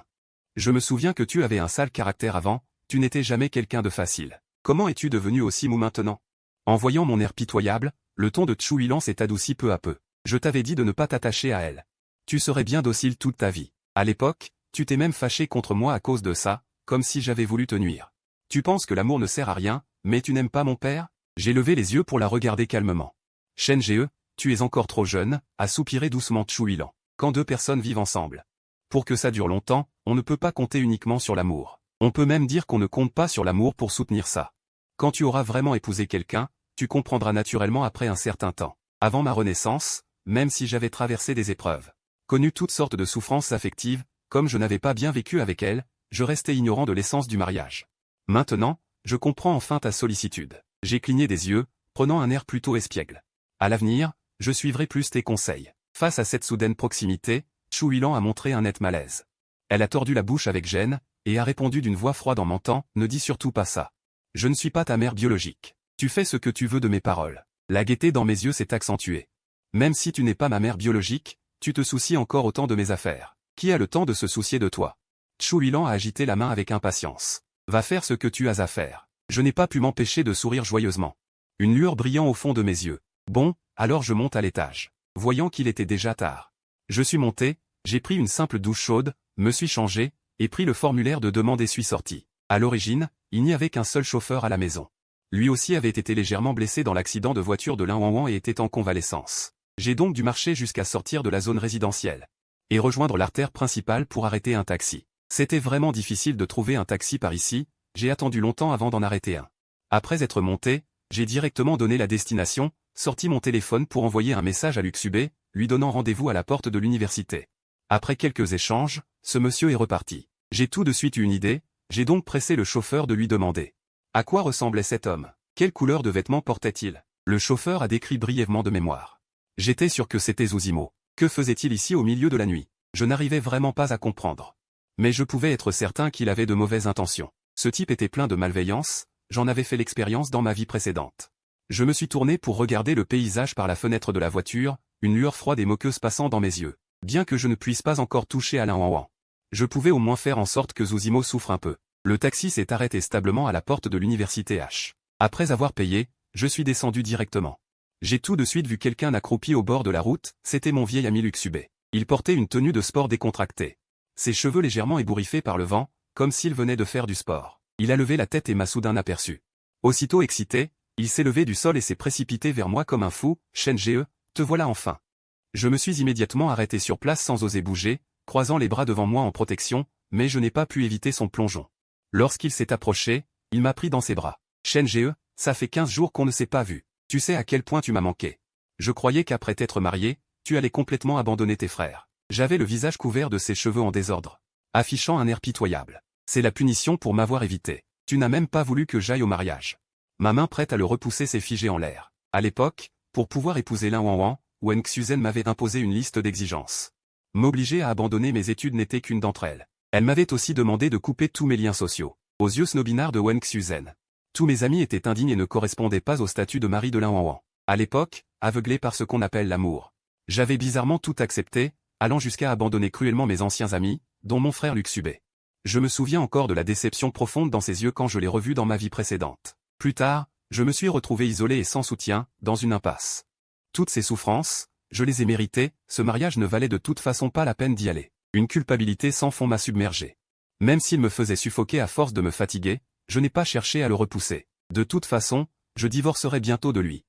Je me souviens que tu avais un sale caractère avant, tu n'étais jamais quelqu'un de facile. Comment es-tu devenu aussi mou maintenant? En voyant mon air pitoyable, le ton de Chu Yilan s'est adouci peu à peu. Je t'avais dit de ne pas t'attacher à elle. Tu serais bien docile toute ta vie. À l'époque, tu t'es même fâché contre moi à cause de ça, comme si j'avais voulu te nuire. Tu penses que l'amour ne sert à rien, mais tu n'aimes pas mon père? J'ai levé les yeux pour la regarder calmement. Shen Ge, tu es encore trop jeune, a soupiré doucement Chu Yilan. Quand deux personnes vivent ensemble, pour que ça dure longtemps, on ne peut pas compter uniquement sur l'amour. On peut même dire qu'on ne compte pas sur l'amour pour soutenir ça. Quand tu auras vraiment épousé quelqu'un, tu comprendras naturellement après un certain temps. Avant ma renaissance, même si j'avais traversé des épreuves, connu toutes sortes de souffrances affectives, comme je n'avais pas bien vécu avec elle, je restais ignorant de l'essence du mariage. Maintenant, je comprends enfin ta sollicitude. J'ai cligné des yeux, prenant un air plutôt espiègle. À l'avenir, je suivrai plus tes conseils. Face à cette soudaine proximité, Chu Yilan a montré un net malaise. Elle a tordu la bouche avec gêne, et a répondu d'une voix froide en mentant, ne dis surtout pas ça. Je ne suis pas ta mère biologique. Tu fais ce que tu veux de mes paroles. La gaieté dans mes yeux s'est accentuée. Même si tu n'es pas ma mère biologique, tu te soucies encore autant de mes affaires. Qui a le temps de se soucier de toi? Chu Yilan a agité la main avec impatience. Va faire ce que tu as à faire. Je n'ai pas pu m'empêcher de sourire joyeusement. Une lueur brillant au fond de mes yeux. Bon, alors je monte à l'étage. Voyant qu'il était déjà tard. Je suis monté, j'ai pris une simple douche chaude, me suis changé, et pris le formulaire de demande et suis sorti. À l'origine, il n'y avait qu'un seul chauffeur à la maison. Lui aussi avait été légèrement blessé dans l'accident de voiture de Lin Wanwan et était en convalescence. J'ai donc dû marcher jusqu'à sortir de la zone résidentielle et rejoindre l'artère principale pour arrêter un taxi. C'était vraiment difficile de trouver un taxi par ici, j'ai attendu longtemps avant d'en arrêter un. Après être monté, j'ai directement donné la destination, sorti mon téléphone pour envoyer un message à Luxube, lui donnant rendez-vous à la porte de l'université. Après quelques échanges, ce monsieur est reparti. J'ai tout de suite eu une idée, j'ai donc pressé le chauffeur de lui demander. À quoi ressemblait cet homme? Quelle couleur de vêtements portait-il? Le chauffeur a décrit brièvement de mémoire. J'étais sûr que c'était Zuzimo. Que faisait-il ici au milieu de la nuit? Je n'arrivais vraiment pas à comprendre. Mais je pouvais être certain qu'il avait de mauvaises intentions. Ce type était plein de malveillance, j'en avais fait l'expérience dans ma vie précédente. Je me suis tourné pour regarder le paysage par la fenêtre de la voiture, une lueur froide et moqueuse passant dans mes yeux. Bien que je ne puisse pas encore toucher à Lin Wanwan, je pouvais au moins faire en sorte que Zuzimo souffre un peu. Le taxi s'est arrêté stablement à la porte de l'université H. Après avoir payé, je suis descendu directement. J'ai tout de suite vu quelqu'un accroupi au bord de la route, c'était mon vieil ami Luxube. Il portait une tenue de sport décontractée. Ses cheveux légèrement ébouriffés par le vent, comme s'il venait de faire du sport. Il a levé la tête et m'a soudain aperçu. Aussitôt excité, il s'est levé du sol et s'est précipité vers moi comme un fou. Shen Ge, te voilà enfin. Je me suis immédiatement arrêté sur place sans oser bouger, croisant les bras devant moi en protection, mais je n'ai pas pu éviter son plongeon. Lorsqu'il s'est approché, il m'a pris dans ses bras. Shen Ge, ça fait 15 jours qu'on ne s'est pas vu. Tu sais à quel point tu m'as manqué. Je croyais qu'après t'être marié, tu allais complètement abandonner tes frères. J'avais le visage couvert de ses cheveux en désordre, affichant un air pitoyable. C'est la punition pour m'avoir évité. Tu n'as même pas voulu que j'aille au mariage. Ma main prête à le repousser s'est figée en l'air. À l'époque, pour pouvoir épouser Lin Wanwan, Wen Xuzen m'avait imposé une liste d'exigences. M'obliger à abandonner mes études n'était qu'une d'entre elles. Elle m'avait aussi demandé de couper tous mes liens sociaux. Aux yeux snobinards de Wen Xuzen, tous mes amis étaient indignes et ne correspondaient pas au statut de mari de Lin Wanwan. À l'époque, aveuglé par ce qu'on appelle l'amour, j'avais bizarrement tout accepté, allant jusqu'à abandonner cruellement mes anciens amis, dont mon frère Luxube. Je me souviens encore de la déception profonde dans ses yeux quand je l'ai revu dans ma vie précédente. Plus tard, je me suis retrouvé isolé et sans soutien, dans une impasse. Toutes ces souffrances, je les ai méritées, ce mariage ne valait de toute façon pas la peine d'y aller. Une culpabilité sans fond m'a submergé. Même s'il me faisait suffoquer à force de me fatiguer, je n'ai pas cherché à le repousser. De toute façon, je divorcerai bientôt de lui.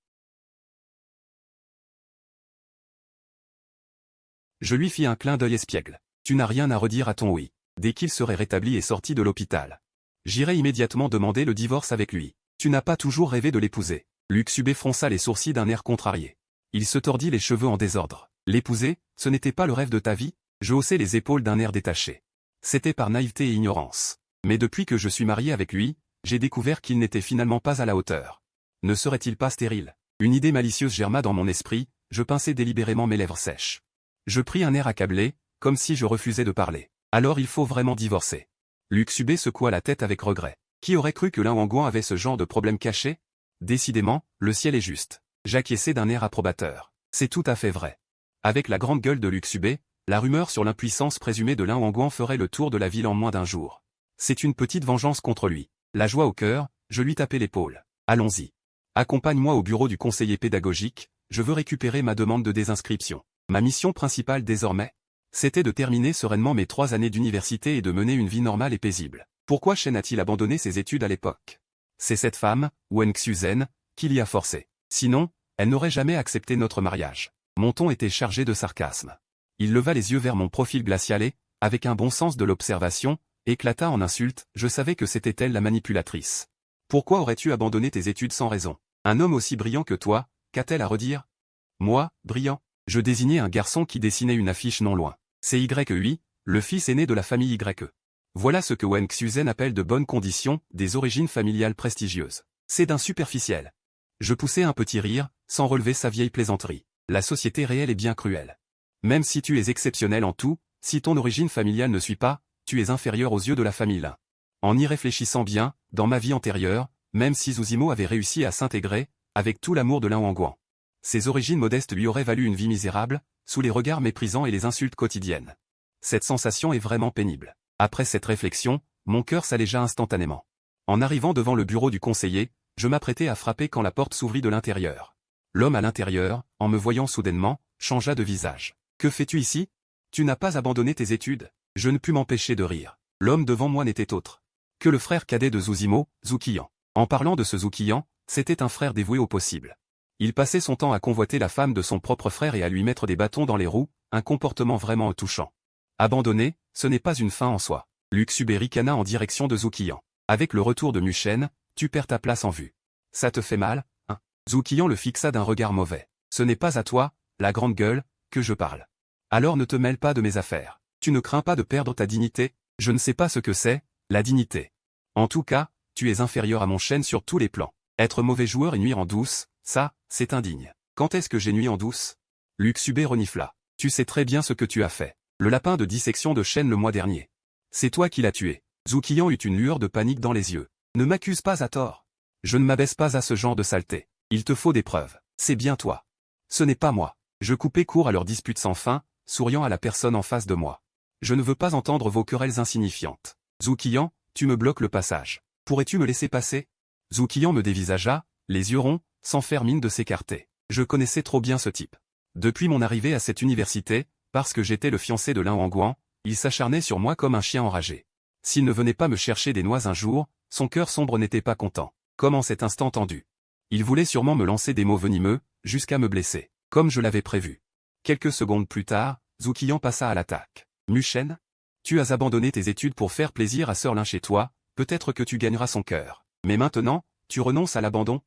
Je lui fis un clin d'œil espiègle. Tu n'as rien à redire à ton oui. Dès qu'il serait rétabli et sorti de l'hôpital, j'irai immédiatement demander le divorce avec lui. Tu n'as pas toujours rêvé de l'épouser. Luxube fronça les sourcils d'un air contrarié. Il se tordit les cheveux en désordre. L'épouser, ce n'était pas le rêve de ta vie? Je haussai les épaules d'un air détaché. C'était par naïveté et ignorance. Mais depuis que je suis marié avec lui, j'ai découvert qu'il n'était finalement pas à la hauteur. Ne serait-il pas stérile? Une idée malicieuse germa dans mon esprit, je pinçai délibérément mes lèvres sèches. Je pris un air accablé, comme si je refusais de parler. Alors il faut vraiment divorcer. Luc Subé secoua la tête avec regret. Qui aurait cru que Lin Wangguan avait ce genre de problème caché? Décidément, le ciel est juste. J'acquiesçai d'un air approbateur. C'est tout à fait vrai. Avec la grande gueule de Luc Subé, la rumeur sur l'impuissance présumée de Lin Wangguan ferait le tour de la ville en moins d'un jour. C'est une petite vengeance contre lui. La joie au cœur, je lui tapai l'épaule. Allons-y. Accompagne-moi au bureau du conseiller pédagogique, je veux récupérer ma demande de désinscription. Ma mission principale désormais, c'était de terminer sereinement mes 3 années d'université et de mener une vie normale et paisible. Pourquoi Shen a-t-il abandonné ses études à l'époque? C'est cette femme, Wen Xuzen, qui l'y a forcé. Sinon, elle n'aurait jamais accepté notre mariage. Mon ton était chargé de sarcasme. Il leva les yeux vers mon profil glacial et, avec un bon sens de l'observation, éclata en insultes. Je savais que c'était elle la manipulatrice. Pourquoi aurais-tu abandonné tes études sans raison? Un homme aussi brillant que toi, qu'a-t-elle à redire? Moi, brillant? Je désignais un garçon qui dessinait une affiche non loin. C'est YEI, le fils aîné de la famille YE. Voilà ce que Wen Xuzen appelle de bonnes conditions, des origines familiales prestigieuses. C'est d'un superficiel. Je poussai un petit rire, sans relever sa vieille plaisanterie. La société réelle est bien cruelle. Même si tu es exceptionnel en tout, si ton origine familiale ne suit pas, tu es inférieur aux yeux de la famille Lin. En y réfléchissant bien, dans ma vie antérieure, même si Zuzimo avait réussi à s'intégrer, avec tout l'amour de Lin Wangguan, ses origines modestes lui auraient valu une vie misérable, sous les regards méprisants et les insultes quotidiennes. Cette sensation est vraiment pénible. Après cette réflexion, mon cœur s'allégea instantanément. En arrivant devant le bureau du conseiller, je m'apprêtais à frapper quand la porte s'ouvrit de l'intérieur. L'homme à l'intérieur, en me voyant soudainement, changea de visage. « Que fais-tu ici? Tu n'as pas abandonné tes études ?» Je ne pus m'empêcher de rire. L'homme devant moi n'était autre que le frère cadet de Zuzimo, Zhuqian. En parlant de ce Zhuqian, c'était un frère dévoué au possible. Il passait son temps à convoiter la femme de son propre frère et à lui mettre des bâtons dans les roues, un comportement vraiment touchant. Abandonner, ce n'est pas une fin en soi. Luc Subé ricana en direction de Zhuqian. Avec le retour de Mushen, tu perds ta place en vue. Ça te fait mal, hein? Zhuqian le fixa d'un regard mauvais. Ce n'est pas à toi, la grande gueule, que je parle. Alors ne te mêle pas de mes affaires. Tu ne crains pas de perdre ta dignité? Je ne sais pas ce que c'est, la dignité. En tout cas, tu es inférieur à mon Shen sur tous les plans. Être mauvais joueur et nuire en douce, ça, c'est indigne. Quand est-ce que j'ai nui en douce? Luc Subé renifla. Tu sais très bien ce que tu as fait. Le lapin de dissection de Shen le mois dernier. C'est toi qui l'as tué. Zhuqian eut une lueur de panique dans les yeux. Ne m'accuse pas à tort. Je ne m'abaisse pas à ce genre de saleté. Il te faut des preuves. C'est bien toi. Ce n'est pas moi. Je coupai court à leur dispute sans fin, souriant à la personne en face de moi. Je ne veux pas entendre vos querelles insignifiantes. Zhuqian, tu me bloques le passage. Pourrais-tu me laisser passer? Zhuqian me dévisagea, les yeux ronds, sans faire mine de s'écarter. Je connaissais trop bien ce type. Depuis mon arrivée à cette université, parce que j'étais le fiancé de Lin Wangguan, il s'acharnait sur moi comme un chien enragé. S'il ne venait pas me chercher des noix un jour, son cœur sombre n'était pas content. Comme en cet instant tendu. Il voulait sûrement me lancer des mots venimeux, jusqu'à me blesser, comme je l'avais prévu. Quelques secondes plus tard, Zhuqian passa à l'attaque. Mushen? Tu as abandonné tes études pour faire plaisir à Sir Lin chez toi, peut-être que tu gagneras son cœur. Mais maintenant, tu renonces à l'abandon?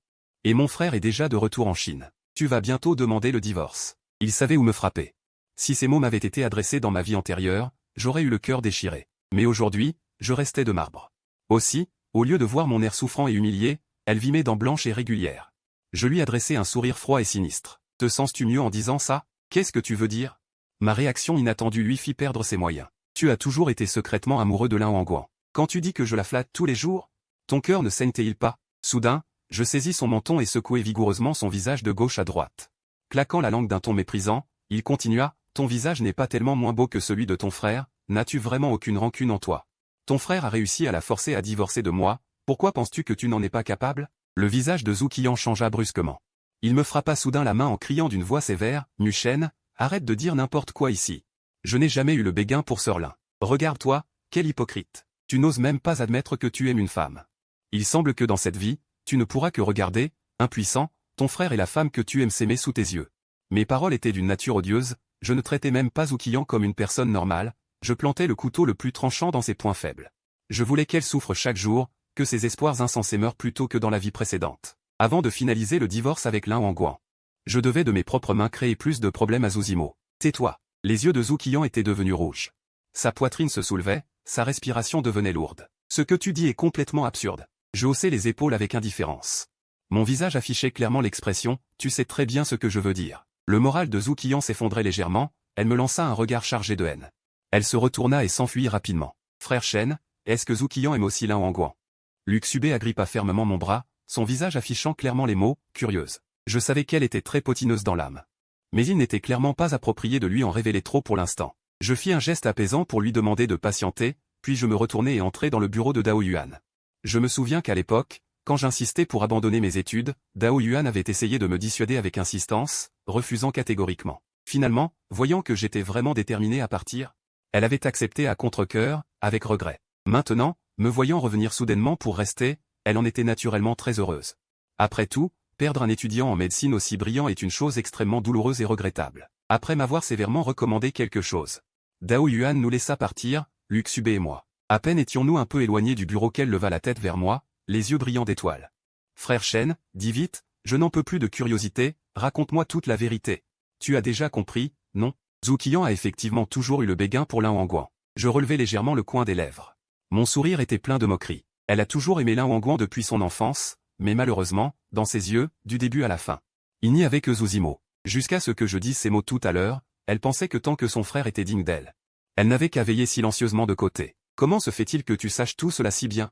Et mon frère est déjà de retour en Chine. Tu vas bientôt demander le divorce. Il savait où me frapper. Si ces mots m'avaient été adressés dans ma vie antérieure, j'aurais eu le cœur déchiré. Mais aujourd'hui, je restais de marbre. Aussi, au lieu de voir mon air souffrant et humilié, elle vit mes dents blanches et régulières. Je lui adressai un sourire froid et sinistre. Te sens-tu mieux en disant ça? Qu'est-ce que tu veux dire? Ma réaction inattendue lui fit perdre ses moyens. Tu as toujours été secrètement amoureux de Lin Wangguan. Quand tu dis que je la flatte tous les jours, ton cœur ne saigne-t-il pas? Soudain, je saisis son menton et secouai vigoureusement son visage de gauche à droite. Claquant la langue d'un ton méprisant, il continua, ton visage n'est pas tellement moins beau que celui de ton frère, n'as-tu vraiment aucune rancune en toi? Ton frère a réussi à la forcer à divorcer de moi, pourquoi penses-tu que tu n'en es pas capable? Le visage de Zhuqian changea brusquement. Il me frappa soudain la main en criant d'une voix sévère, Mushen, arrête de dire n'importe quoi ici. Je n'ai jamais eu le béguin pour Sir Lin. Regarde-toi, quel hypocrite. Tu n'oses même pas admettre que tu aimes une femme. Il semble que dans cette vie, tu ne pourras que regarder, impuissant, ton frère et la femme que tu aimes s'aimer sous tes yeux. Mes paroles étaient d'une nature odieuse, je ne traitais même pas Zhuqian comme une personne normale, je plantais le couteau le plus tranchant dans ses points faibles. Je voulais qu'elle souffre chaque jour, que ses espoirs insensés meurent plus tôt que dans la vie précédente. Avant de finaliser le divorce avec Lin Wangguan. Je devais de mes propres mains créer plus de problèmes à Zuzimo. Tais-toi. Les yeux de Zhuqian étaient devenus rouges. Sa poitrine se soulevait, sa respiration devenait lourde. Ce que tu dis est complètement absurde. Je haussai les épaules avec indifférence. Mon visage affichait clairement l'expression, tu sais très bien ce que je veux dire. Le moral de Zhuqian s'effondrait légèrement, elle me lança un regard chargé de haine. Elle se retourna et s'enfuit rapidement. Frère Shen, est-ce que Zhu Qian aime aussi Lin Wangguan? Luc Subé agrippa fermement mon bras, son visage affichant clairement les mots « curieuse ». Je savais qu'elle était très potineuse dans l'âme. Mais il n'était clairement pas approprié de lui en révéler trop pour l'instant. Je fis un geste apaisant pour lui demander de patienter, puis je me retournai et entrai dans le bureau de Dao Yuan. Je me souviens qu'à l'époque, quand j'insistais pour abandonner mes études, Dao Yuan avait essayé de me dissuader avec insistance, refusant catégoriquement. Finalement, voyant que j'étais vraiment déterminé à partir, elle avait accepté à contre-cœur, avec regret. Maintenant, me voyant revenir soudainement pour rester, elle en était naturellement très heureuse. Après tout, perdre un étudiant en médecine aussi brillant est une chose extrêmement douloureuse et regrettable. Après m'avoir sévèrement recommandé quelque chose, Dao Yuan nous laissa partir, Luc Subé et moi. À peine étions-nous un peu éloignés du bureau qu'elle leva la tête vers moi, les yeux brillants d'étoiles. Frère Shen, dis vite, je n'en peux plus de curiosité, raconte-moi toute la vérité. Tu as déjà compris, non? Zhu Qian a effectivement toujours eu le béguin pour Lin Wangguan. Je relevai légèrement le coin des lèvres. Mon sourire était plein de moquerie. Elle a toujours aimé Lin Wangguan depuis son enfance, mais malheureusement, dans ses yeux, du début à la fin, il n'y avait que Zhu Zimo. Jusqu'à ce que je dise ces mots tout à l'heure, elle pensait que tant que son frère était digne d'elle, elle n'avait qu'à veiller silencieusement de côté. Comment se fait-il que tu saches tout cela si bien?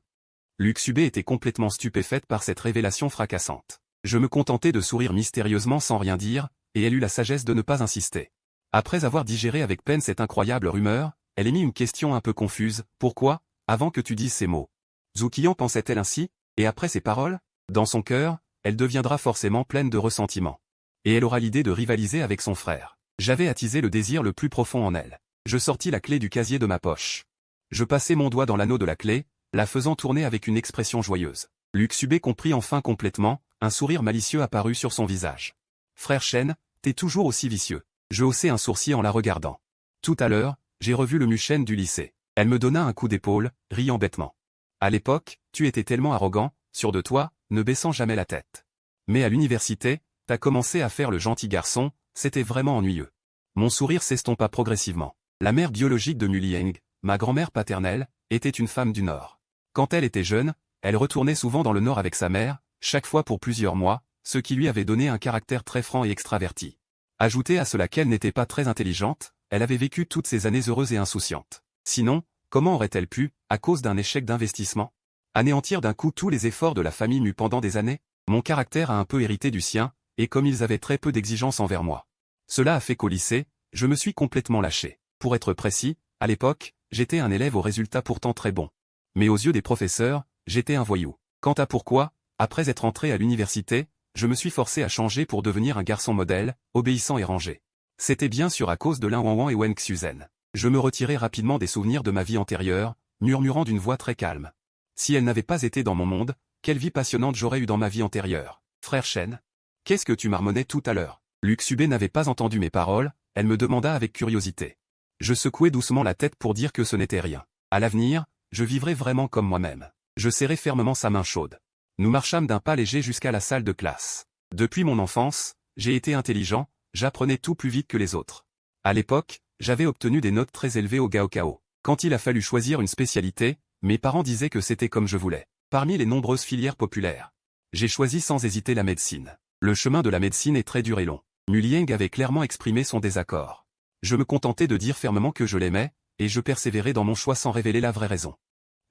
Luc Subé était complètement stupéfaite par cette révélation fracassante. Je me contentais de sourire mystérieusement sans rien dire, et elle eut la sagesse de ne pas insister. Après avoir digéré avec peine cette incroyable rumeur, elle émit une question un peu confuse. Pourquoi, avant que tu dises ces mots? Zhu Qian pensait-elle ainsi? Et après ces paroles? Dans son cœur, elle deviendra forcément pleine de ressentiment. Et elle aura l'idée de rivaliser avec son frère. J'avais attisé le désir le plus profond en elle. Je sortis la clé du casier de ma poche. Je passai mon doigt dans l'anneau de la clé, la faisant tourner avec une expression joyeuse. Luc Subé comprit enfin complètement, un sourire malicieux apparut sur son visage. Frère Shen, t'es toujours aussi vicieux. Je haussai un sourcil en la regardant. Tout à l'heure, j'ai revu le Muchen du lycée. Elle me donna un coup d'épaule, riant bêtement. À l'époque, tu étais tellement arrogant, sûr de toi, ne baissant jamais la tête. Mais à l'université, t'as commencé à faire le gentil garçon, c'était vraiment ennuyeux. Mon sourire s'estompa progressivement. La mère biologique de Mulieng, ma grand-mère paternelle, était une femme du Nord. Quand elle était jeune, elle retournait souvent dans le Nord avec sa mère, chaque fois pour plusieurs mois, ce qui lui avait donné un caractère très franc et extraverti. Ajoutez à cela qu'elle n'était pas très intelligente, elle avait vécu toutes ces années heureuses et insouciantes. Sinon, comment aurait-elle pu, à cause d'un échec d'investissement, anéantir d'un coup tous les efforts de la famille mue pendant des années? Mon caractère a un peu hérité du sien, et comme ils avaient très peu d'exigences envers moi. Cela a fait qu'au lycée, je me suis complètement lâché. Pour être précis, à l'époque, j'étais un élève aux résultats pourtant très bons. Mais aux yeux des professeurs, j'étais un voyou. Quant à pourquoi, après être entré à l'université, je me suis forcé à changer pour devenir un garçon modèle, obéissant et rangé. C'était bien sûr à cause de Lin Wangguan et Wen Xuzen. Je me retirai rapidement des souvenirs de ma vie antérieure, murmurant d'une voix très calme. Si elle n'avait pas été dans mon monde, quelle vie passionnante j'aurais eu dans ma vie antérieure. Frère Shen, qu'est-ce que tu marmonnais tout à l'heure? Luc Subé n'avait pas entendu mes paroles, elle me demanda avec curiosité. Je secouai doucement la tête pour dire que ce n'était rien. À l'avenir, je vivrai vraiment comme moi-même. Je serrai fermement sa main chaude. Nous marchâmes d'un pas léger jusqu'à la salle de classe. Depuis mon enfance, j'ai été intelligent, j'apprenais tout plus vite que les autres. À l'époque, j'avais obtenu des notes très élevées au Gaokao. Quand il a fallu choisir une spécialité, mes parents disaient que c'était comme je voulais. Parmi les nombreuses filières populaires, j'ai choisi sans hésiter la médecine. Le chemin de la médecine est très dur et long. Mulieng avait clairement exprimé son désaccord. Je me contentais de dire fermement que je l'aimais, et je persévérais dans mon choix sans révéler la vraie raison.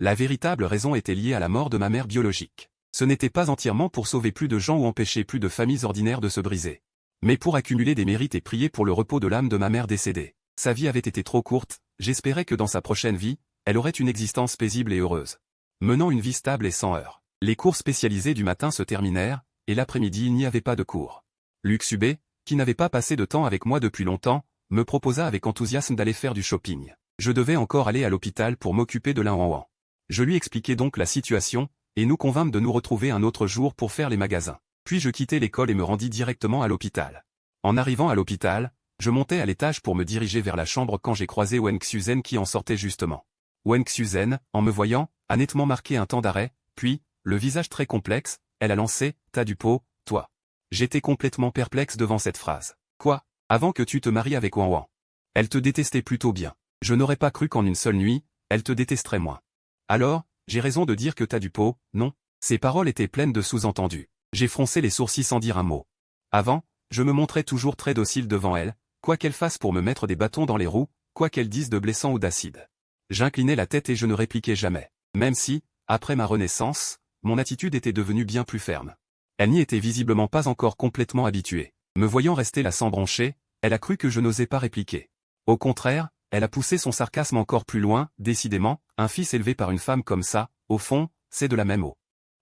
La véritable raison était liée à la mort de ma mère biologique. Ce n'était pas entièrement pour sauver plus de gens ou empêcher plus de familles ordinaires de se briser, mais pour accumuler des mérites et prier pour le repos de l'âme de ma mère décédée. Sa vie avait été trop courte, j'espérais que dans sa prochaine vie, elle aurait une existence paisible et heureuse, menant une vie stable et sans heurts. Les cours spécialisés du matin se terminèrent, et l'après-midi il n'y avait pas de cours. Luc Subé, qui n'avait pas passé de temps avec moi depuis longtemps, me proposa avec enthousiasme d'aller faire du shopping. Je devais encore aller à l'hôpital pour m'occuper de Lin Wangguan. Je lui expliquai donc la situation, et nous convînmes de nous retrouver un autre jour pour faire les magasins. Puis je quittai l'école et me rendis directement à l'hôpital. En arrivant à l'hôpital, je montai à l'étage pour me diriger vers la chambre quand j'ai croisé Wen Xuzen qui en sortait justement. Wen Xuzen, en me voyant, a nettement marqué un temps d'arrêt, puis, le visage très complexe, elle a lancé « T'as du pot, toi ». J'étais complètement perplexe devant cette phrase. Quoi? Avant que tu te maries avec Wangguan. Elle te détestait plutôt bien. Je n'aurais pas cru qu'en une seule nuit, elle te détesterait moins. Alors, j'ai raison de dire que t'as du pot, non? Ces paroles étaient pleines de sous-entendus. J'ai froncé les sourcils sans dire un mot. Avant, je me montrais toujours très docile devant elle, quoi qu'elle fasse pour me mettre des bâtons dans les roues, quoi qu'elle dise de blessant ou d'acide. J'inclinais la tête et je ne répliquais jamais. Même si, après ma renaissance, mon attitude était devenue bien plus ferme. Elle n'y était visiblement pas encore complètement habituée. Me voyant rester là sans broncher, elle a cru que je n'osais pas répliquer. Au contraire, elle a poussé son sarcasme encore plus loin, décidément, un fils élevé par une femme comme ça, au fond, c'est de la même eau.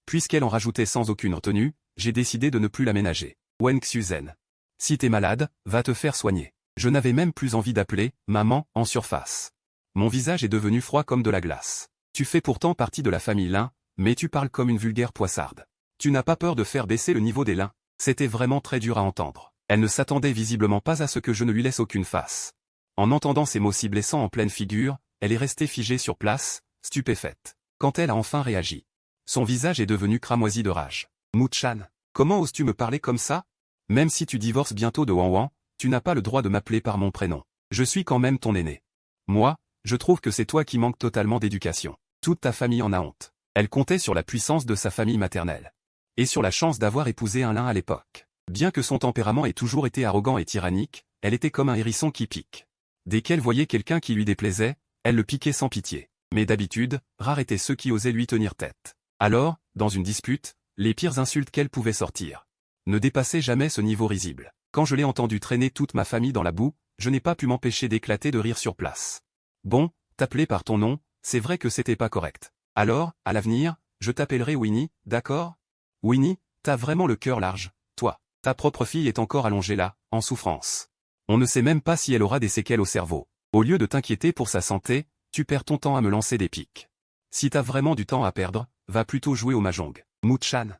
Puisqu'elle en rajoutait sans aucune retenue, j'ai décidé de ne plus la ménager. Wen Xuzen. Si t'es malade, va te faire soigner. Je n'avais même plus envie d'appeler « maman » en surface. Mon visage est devenu froid comme de la glace. Tu fais pourtant partie de la famille Lin, mais tu parles comme une vulgaire poissarde. Tu n'as pas peur de faire baisser le niveau des Lin. C'était vraiment très dur à entendre. Elle ne s'attendait visiblement pas à ce que je ne lui laisse aucune face. En entendant ces mots si blessants en pleine figure, elle est restée figée sur place, stupéfaite. Quand elle a enfin réagi, son visage est devenu cramoisi de rage. Mu-chan, comment oses-tu me parler comme ça? Même si tu divorces bientôt de Wan Wan, tu n'as pas le droit de m'appeler par mon prénom. Je suis quand même ton aîné. Moi, je trouve que c'est toi qui manques totalement d'éducation. Toute ta famille en a honte. Elle comptait sur la puissance de sa famille maternelle. Et sur la chance d'avoir épousé un Lin à l'époque. Bien que son tempérament ait toujours été arrogant et tyrannique, elle était comme un hérisson qui pique. Dès qu'elle voyait quelqu'un qui lui déplaisait, elle le piquait sans pitié. Mais d'habitude, rares étaient ceux qui osaient lui tenir tête. Alors, dans une dispute, les pires insultes qu'elle pouvait sortir ne dépassaient jamais ce niveau risible. Quand je l'ai entendu traîner toute ma famille dans la boue, je n'ai pas pu m'empêcher d'éclater de rire sur place. Bon, t'appeler par ton nom, c'est vrai que c'était pas correct. Alors, à l'avenir, je t'appellerai Winnie, d'accord? Winnie, t'as vraiment le cœur large, toi. Ta propre fille est encore allongée là, en souffrance. On ne sait même pas si elle aura des séquelles au cerveau. Au lieu de t'inquiéter pour sa santé, tu perds ton temps à me lancer des piques. Si t'as vraiment du temps à perdre, va plutôt jouer au mahjong. Mu-chan.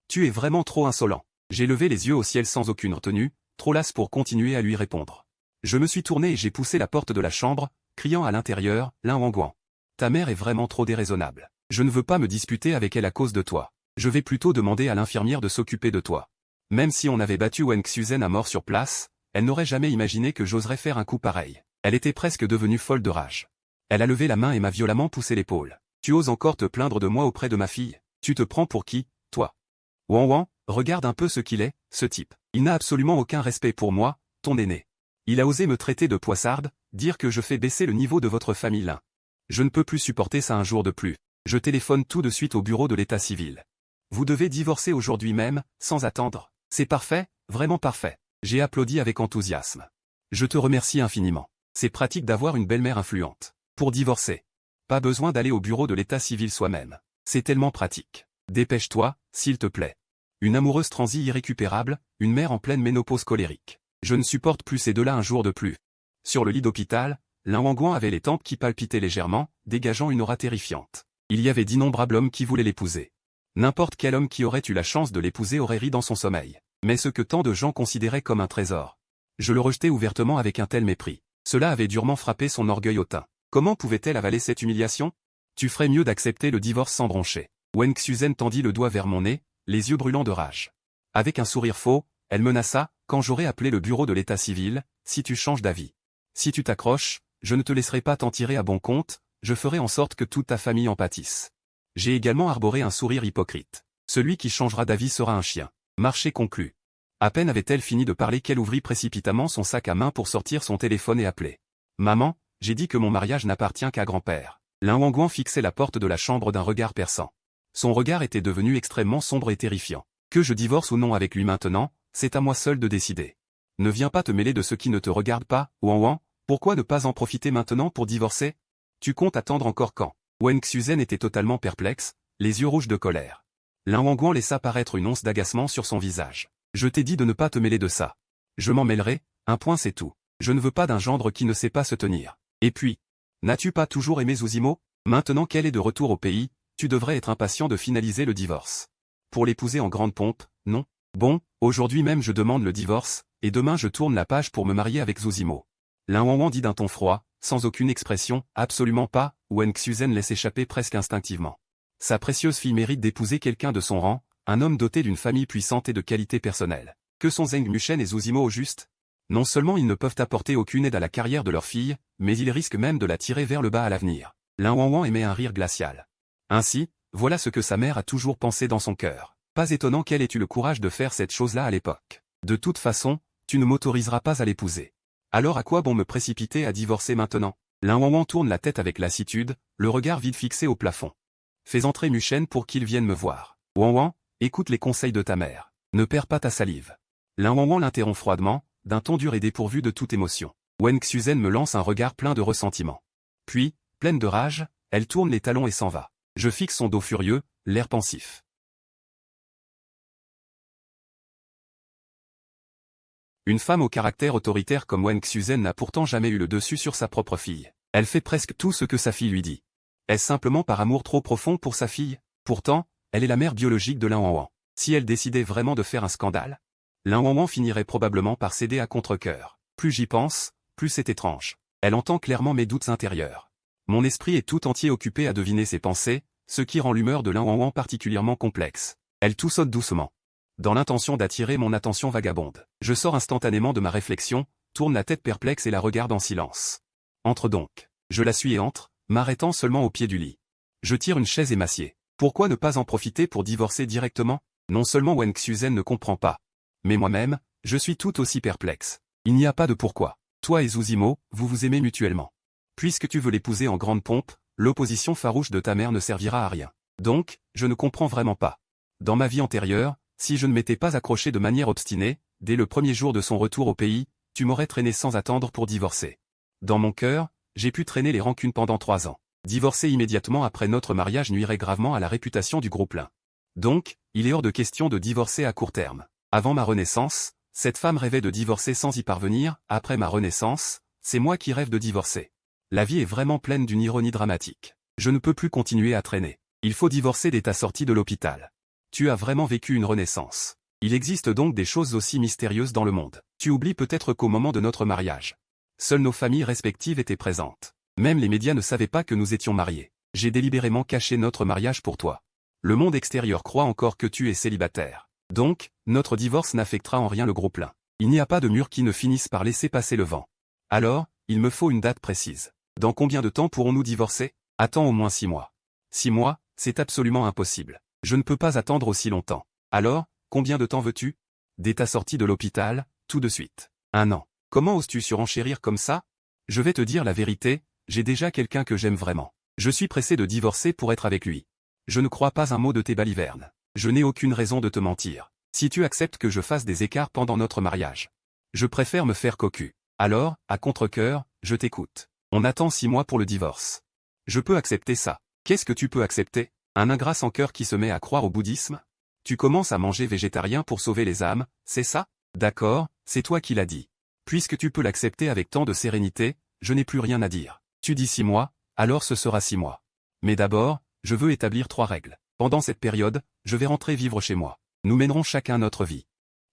Tu es vraiment trop insolent. J'ai levé les yeux au ciel sans aucune retenue, trop lasse pour continuer à lui répondre. Je me suis tourné et j'ai poussé la porte de la chambre, criant à l'intérieur, Lin Wangguan. Ta mère est vraiment trop déraisonnable. Je ne veux pas me disputer avec elle à cause de toi. Je vais plutôt demander à l'infirmière de s'occuper de toi. Même si on avait battu Wen Xuzen à mort sur place, elle n'aurait jamais imaginé que j'oserais faire un coup pareil. Elle était presque devenue folle de rage. Elle a levé la main et m'a violemment poussé l'épaule. Tu oses encore te plaindre de moi auprès de ma fille? Tu te prends pour qui, toi? Wan Wan, regarde un peu ce qu'il est, ce type. Il n'a absolument aucun respect pour moi, ton aîné. Il a osé me traiter de poissarde, dire que je fais baisser le niveau de votre famille Lin. Je ne peux plus supporter ça un jour de plus. Je téléphone tout de suite au bureau de l'état civil. Vous devez divorcer aujourd'hui même, sans attendre. C'est parfait, vraiment parfait. J'ai applaudi avec enthousiasme. Je te remercie infiniment. C'est pratique d'avoir une belle-mère influente. Pour divorcer, pas besoin d'aller au bureau de l'état civil soi-même. C'est tellement pratique. Dépêche-toi, s'il te plaît. Une amoureuse transie irrécupérable, une mère en pleine ménopause colérique. Je ne supporte plus ces deux-là un jour de plus. Sur le lit d'hôpital, Lin Wangguan avait les tempes qui palpitaient légèrement, dégageant une aura terrifiante. Il y avait d'innombrables hommes qui voulaient l'épouser. N'importe quel homme qui aurait eu la chance de l'épouser aurait ri dans son sommeil. Mais ce que tant de gens considéraient comme un trésor. Je le rejetais ouvertement avec un tel mépris. Cela avait durement frappé son orgueil hautain. Comment pouvait-elle avaler cette humiliation? Tu ferais mieux d'accepter le divorce sans broncher. Wen Xuzen tendit le doigt vers mon nez, les yeux brûlants de rage. Avec un sourire faux, elle menaça, quand j'aurai appelé le bureau de l'état civil, si tu changes d'avis. Si tu t'accroches, je ne te laisserai pas t'en tirer à bon compte, je ferai en sorte que toute ta famille en pâtisse. J'ai également arboré un sourire hypocrite. Celui qui changera d'avis sera un chien. Marché conclu. À peine avait-elle fini de parler qu'elle ouvrit précipitamment son sac à main pour sortir son téléphone et appeler. Maman, j'ai dit que mon mariage n'appartient qu'à grand-père. Lin Wangguan fixait la porte de la chambre d'un regard perçant. Son regard était devenu extrêmement sombre et terrifiant. Que je divorce ou non avec lui maintenant, c'est à moi seul de décider. Ne viens pas te mêler de ce qui ne te regarde pas, Wan Wan, pourquoi ne pas en profiter maintenant pour divorcer? Tu comptes attendre encore quand? Wen Xuzen était totalement perplexe, les yeux rouges de colère. Lin Wangguan laissa paraître une once d'agacement sur son visage. Je t'ai dit de ne pas te mêler de ça. Je m'en mêlerai, un point c'est tout. Je ne veux pas d'un gendre qui ne sait pas se tenir. Et puis, n'as-tu pas toujours aimé Zuzimo? Maintenant qu'elle est de retour au pays, tu devrais être impatient de finaliser le divorce. Pour l'épouser en grande pompe, non? Bon, aujourd'hui même je demande le divorce, et demain je tourne la page pour me marier avec Zuzimo. Lin Wangguan dit d'un ton froid, sans aucune expression, absolument pas, Wen Xuzen laisse échapper presque instinctivement. Sa précieuse fille mérite d'épouser quelqu'un de son rang, un homme doté d'une famille puissante et de qualités personnelles. Que sont Zheng Muchen et Zuzimo au juste? Non seulement ils ne peuvent apporter aucune aide à la carrière de leur fille, mais ils risquent même de la tirer vers le bas à l'avenir. Lin Wangguan émet un rire glacial. Ainsi, voilà ce que sa mère a toujours pensé dans son cœur. Pas étonnant qu'elle ait eu le courage de faire cette chose-là à l'époque. De toute façon, tu ne m'autoriseras pas à l'épouser. Alors à quoi bon me précipiter à divorcer maintenant? Lin Wangguan tourne la tête avec lassitude, le regard vide fixé au plafond. Fais entrer Muchen pour qu'il vienne me voir. Wan Wan, écoute les conseils de ta mère. Ne perds pas ta salive. Lin Wan Wan l'interrompt froidement, d'un ton dur et dépourvu de toute émotion. Wen Xuzen me lance un regard plein de ressentiment. Puis, pleine de rage, elle tourne les talons et s'en va. Je fixe son dos furieux, l'air pensif. Une femme au caractère autoritaire comme Wen Xuzen n'a pourtant jamais eu le dessus sur sa propre fille. Elle fait presque tout ce que sa fille lui dit. Est-ce simplement par amour trop profond pour sa fille? Pourtant, elle est la mère biologique de Lin Wan Wan. Si elle décidait vraiment de faire un scandale, Lin Wan Wan finirait probablement par céder à contre-cœur. Plus j'y pense, plus c'est étrange. Elle entend clairement mes doutes intérieurs. Mon esprit est tout entier occupé à deviner ses pensées, ce qui rend l'humeur de Lin Wan Wan particulièrement complexe. Elle toussote doucement, dans l'intention d'attirer mon attention vagabonde. Je sors instantanément de ma réflexion, tourne la tête perplexe et la regarde en silence. Entre donc. Je la suis et entre, m'arrêtant seulement au pied du lit. Je tire une chaise et m'assieds. Pourquoi ne pas en profiter pour divorcer directement? Non seulement Wen Xuzen ne comprend pas, mais moi-même, je suis tout aussi perplexe. Il n'y a pas de pourquoi. Toi et Zuzimo, vous vous aimez mutuellement. Puisque tu veux l'épouser en grande pompe, l'opposition farouche de ta mère ne servira à rien. Donc, je ne comprends vraiment pas. Dans ma vie antérieure, si je ne m'étais pas accroché de manière obstinée, dès le premier jour de son retour au pays, tu m'aurais traîné sans attendre pour divorcer. Dans mon cœur, j'ai pu traîner les rancunes pendant 3 ans. Divorcer immédiatement après notre mariage nuirait gravement à la réputation du groupe Lin. Donc, il est hors de question de divorcer à court terme. Avant ma renaissance, cette femme rêvait de divorcer sans y parvenir. Après ma renaissance, c'est moi qui rêve de divorcer. La vie est vraiment pleine d'une ironie dramatique. Je ne peux plus continuer à traîner. Il faut divorcer dès ta sortie de l'hôpital. Tu as vraiment vécu une renaissance. Il existe donc des choses aussi mystérieuses dans le monde. Tu oublies peut-être qu'au moment de notre mariage, seules nos familles respectives étaient présentes. Même les médias ne savaient pas que nous étions mariés. J'ai délibérément caché notre mariage pour toi. Le monde extérieur croit encore que tu es célibataire. Donc, notre divorce n'affectera en rien le groupe Lin. Il n'y a pas de mur qui ne finisse par laisser passer le vent. Alors, il me faut une date précise. Dans combien de temps pourrons-nous divorcer? Attends au moins 6 mois. 6 mois, c'est absolument impossible. Je ne peux pas attendre aussi longtemps. Alors, combien de temps veux-tu? Dès ta sortie de l'hôpital, tout de suite. 1 an. Comment oses-tu surenchérir comme ça? Je vais te dire la vérité, j'ai déjà quelqu'un que j'aime vraiment. Je suis pressé de divorcer pour être avec lui. Je ne crois pas un mot de tes balivernes. Je n'ai aucune raison de te mentir. Si tu acceptes que je fasse des écarts pendant notre mariage, je préfère me faire cocu. Alors, à contre-cœur, je t'écoute. On attend 6 mois pour le divorce. Je peux accepter ça. Qu'est-ce que tu peux accepter? Un ingrat sans cœur qui se met à croire au bouddhisme? Tu commences à manger végétarien pour sauver les âmes, c'est ça? D'accord, c'est toi qui l'as dit. Puisque tu peux l'accepter avec tant de sérénité, je n'ai plus rien à dire. Tu dis 6 mois, alors ce sera 6 mois. Mais d'abord, je veux établir 3 règles. Pendant cette période, je vais rentrer vivre chez moi. Nous mènerons chacun notre vie.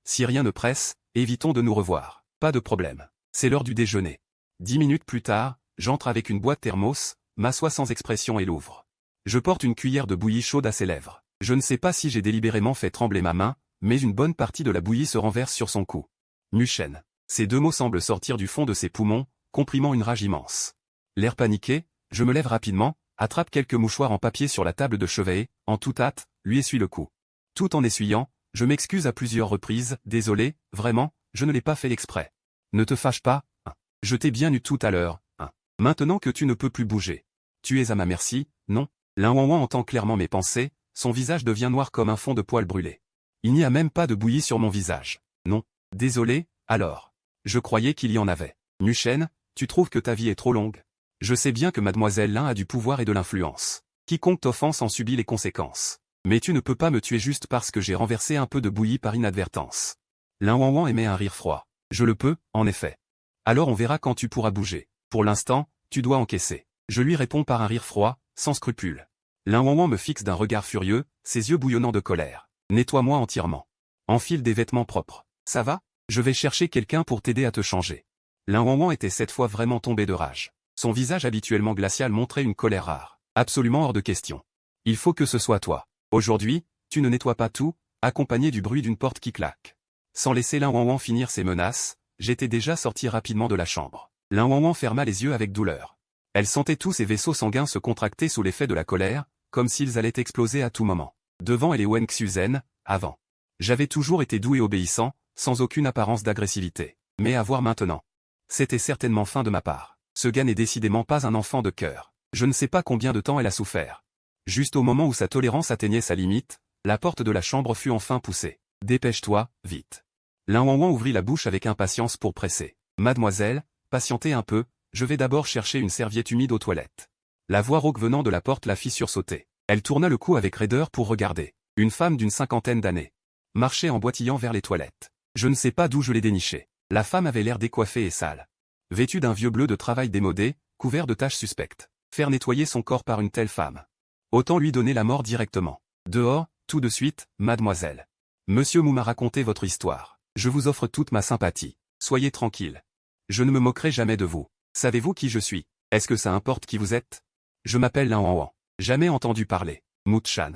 Si rien ne presse, évitons de nous revoir. Pas de problème. C'est l'heure du déjeuner. 10 minutes plus tard, j'entre avec une boîte thermos, m'assois sans expression et l'ouvre. Je porte une cuillère de bouillie chaude à ses lèvres. Je ne sais pas si j'ai délibérément fait trembler ma main, mais une bonne partie de la bouillie se renverse sur son cou. Muchen. Ces 2 mots semblent sortir du fond de ses poumons, comprimant une rage immense. L'air paniqué, je me lève rapidement, attrape quelques mouchoirs en papier sur la table de chevet et, en toute hâte, lui essuie le cou. Tout en essuyant, je m'excuse à plusieurs reprises, désolé, vraiment, je ne l'ai pas fait exprès. Ne te fâche pas, hein. Je t'ai bien eu tout à l'heure, hein. Maintenant que tu ne peux plus bouger. Tu es à ma merci, non? Lin Wan Wan entend clairement mes pensées, son visage devient noir comme un fond de poils brûlés. Il n'y a même pas de bouillie sur mon visage. Non. Désolé, alors. Je croyais qu'il y en avait. Muchen, tu trouves que ta vie est trop longue? Je sais bien que mademoiselle Lin a du pouvoir et de l'influence. Quiconque t'offense en subit les conséquences. Mais tu ne peux pas me tuer juste parce que j'ai renversé un peu de bouillie par inadvertance. Lin Wan Wan émet un rire froid. Je le peux, en effet. Alors on verra quand tu pourras bouger. Pour l'instant, tu dois encaisser. Je lui réponds par un rire froid, sans scrupule. Lin Wan Wan me fixe d'un regard furieux, ses yeux bouillonnants de colère. Nettoie-moi entièrement. Enfile des vêtements propres. Ça va? Je vais chercher quelqu'un pour t'aider à te changer. Lin Wan Wan était cette fois vraiment tombé de rage. Son visage habituellement glacial montrait une colère rare. Absolument hors de question. Il faut que ce soit toi. Aujourd'hui, tu ne nettoies pas tout, accompagné du bruit d'une porte qui claque. Sans laisser Lin Wan Wan finir ses menaces, j'étais déjà sorti rapidement de la chambre. Lin Wan Wan ferma les yeux avec douleur. Elle sentait tous ses vaisseaux sanguins se contracter sous l'effet de la colère, comme s'ils allaient exploser à tout moment. Devant elle et Wen Xuzen, avant. J'avais toujours été doux et obéissant, sans aucune apparence d'agressivité. Mais à voir maintenant. C'était certainement fin de ma part. Ce gars n'est décidément pas un enfant de cœur. Je ne sais pas combien de temps elle a souffert. Juste au moment où sa tolérance atteignait sa limite, la porte de la chambre fut enfin poussée. « Dépêche-toi, vite. » Lin Wanwan ouvrit la bouche avec impatience pour presser. « Mademoiselle, patientez un peu, je vais d'abord chercher une serviette humide aux toilettes. » La voix rauque venant de la porte la fit sursauter. Elle tourna le cou avec raideur pour regarder. Une femme d'une cinquantaine d'années marchait en boitillant vers les toilettes. Je ne sais pas d'où je l'ai dénichée. La femme avait l'air décoiffée et sale. Vêtue d'un vieux bleu de travail démodé, couvert de taches suspectes. Faire nettoyer son corps par une telle femme. Autant lui donner la mort directement. Dehors, tout de suite, mademoiselle. Monsieur Mou m'a raconté votre histoire. Je vous offre toute ma sympathie. Soyez tranquille. Je ne me moquerai jamais de vous. Savez-vous qui je suis? Est-ce que ça importe qui vous êtes? Je m'appelle Lin Wanwan. Jamais entendu parler. Mou-chan.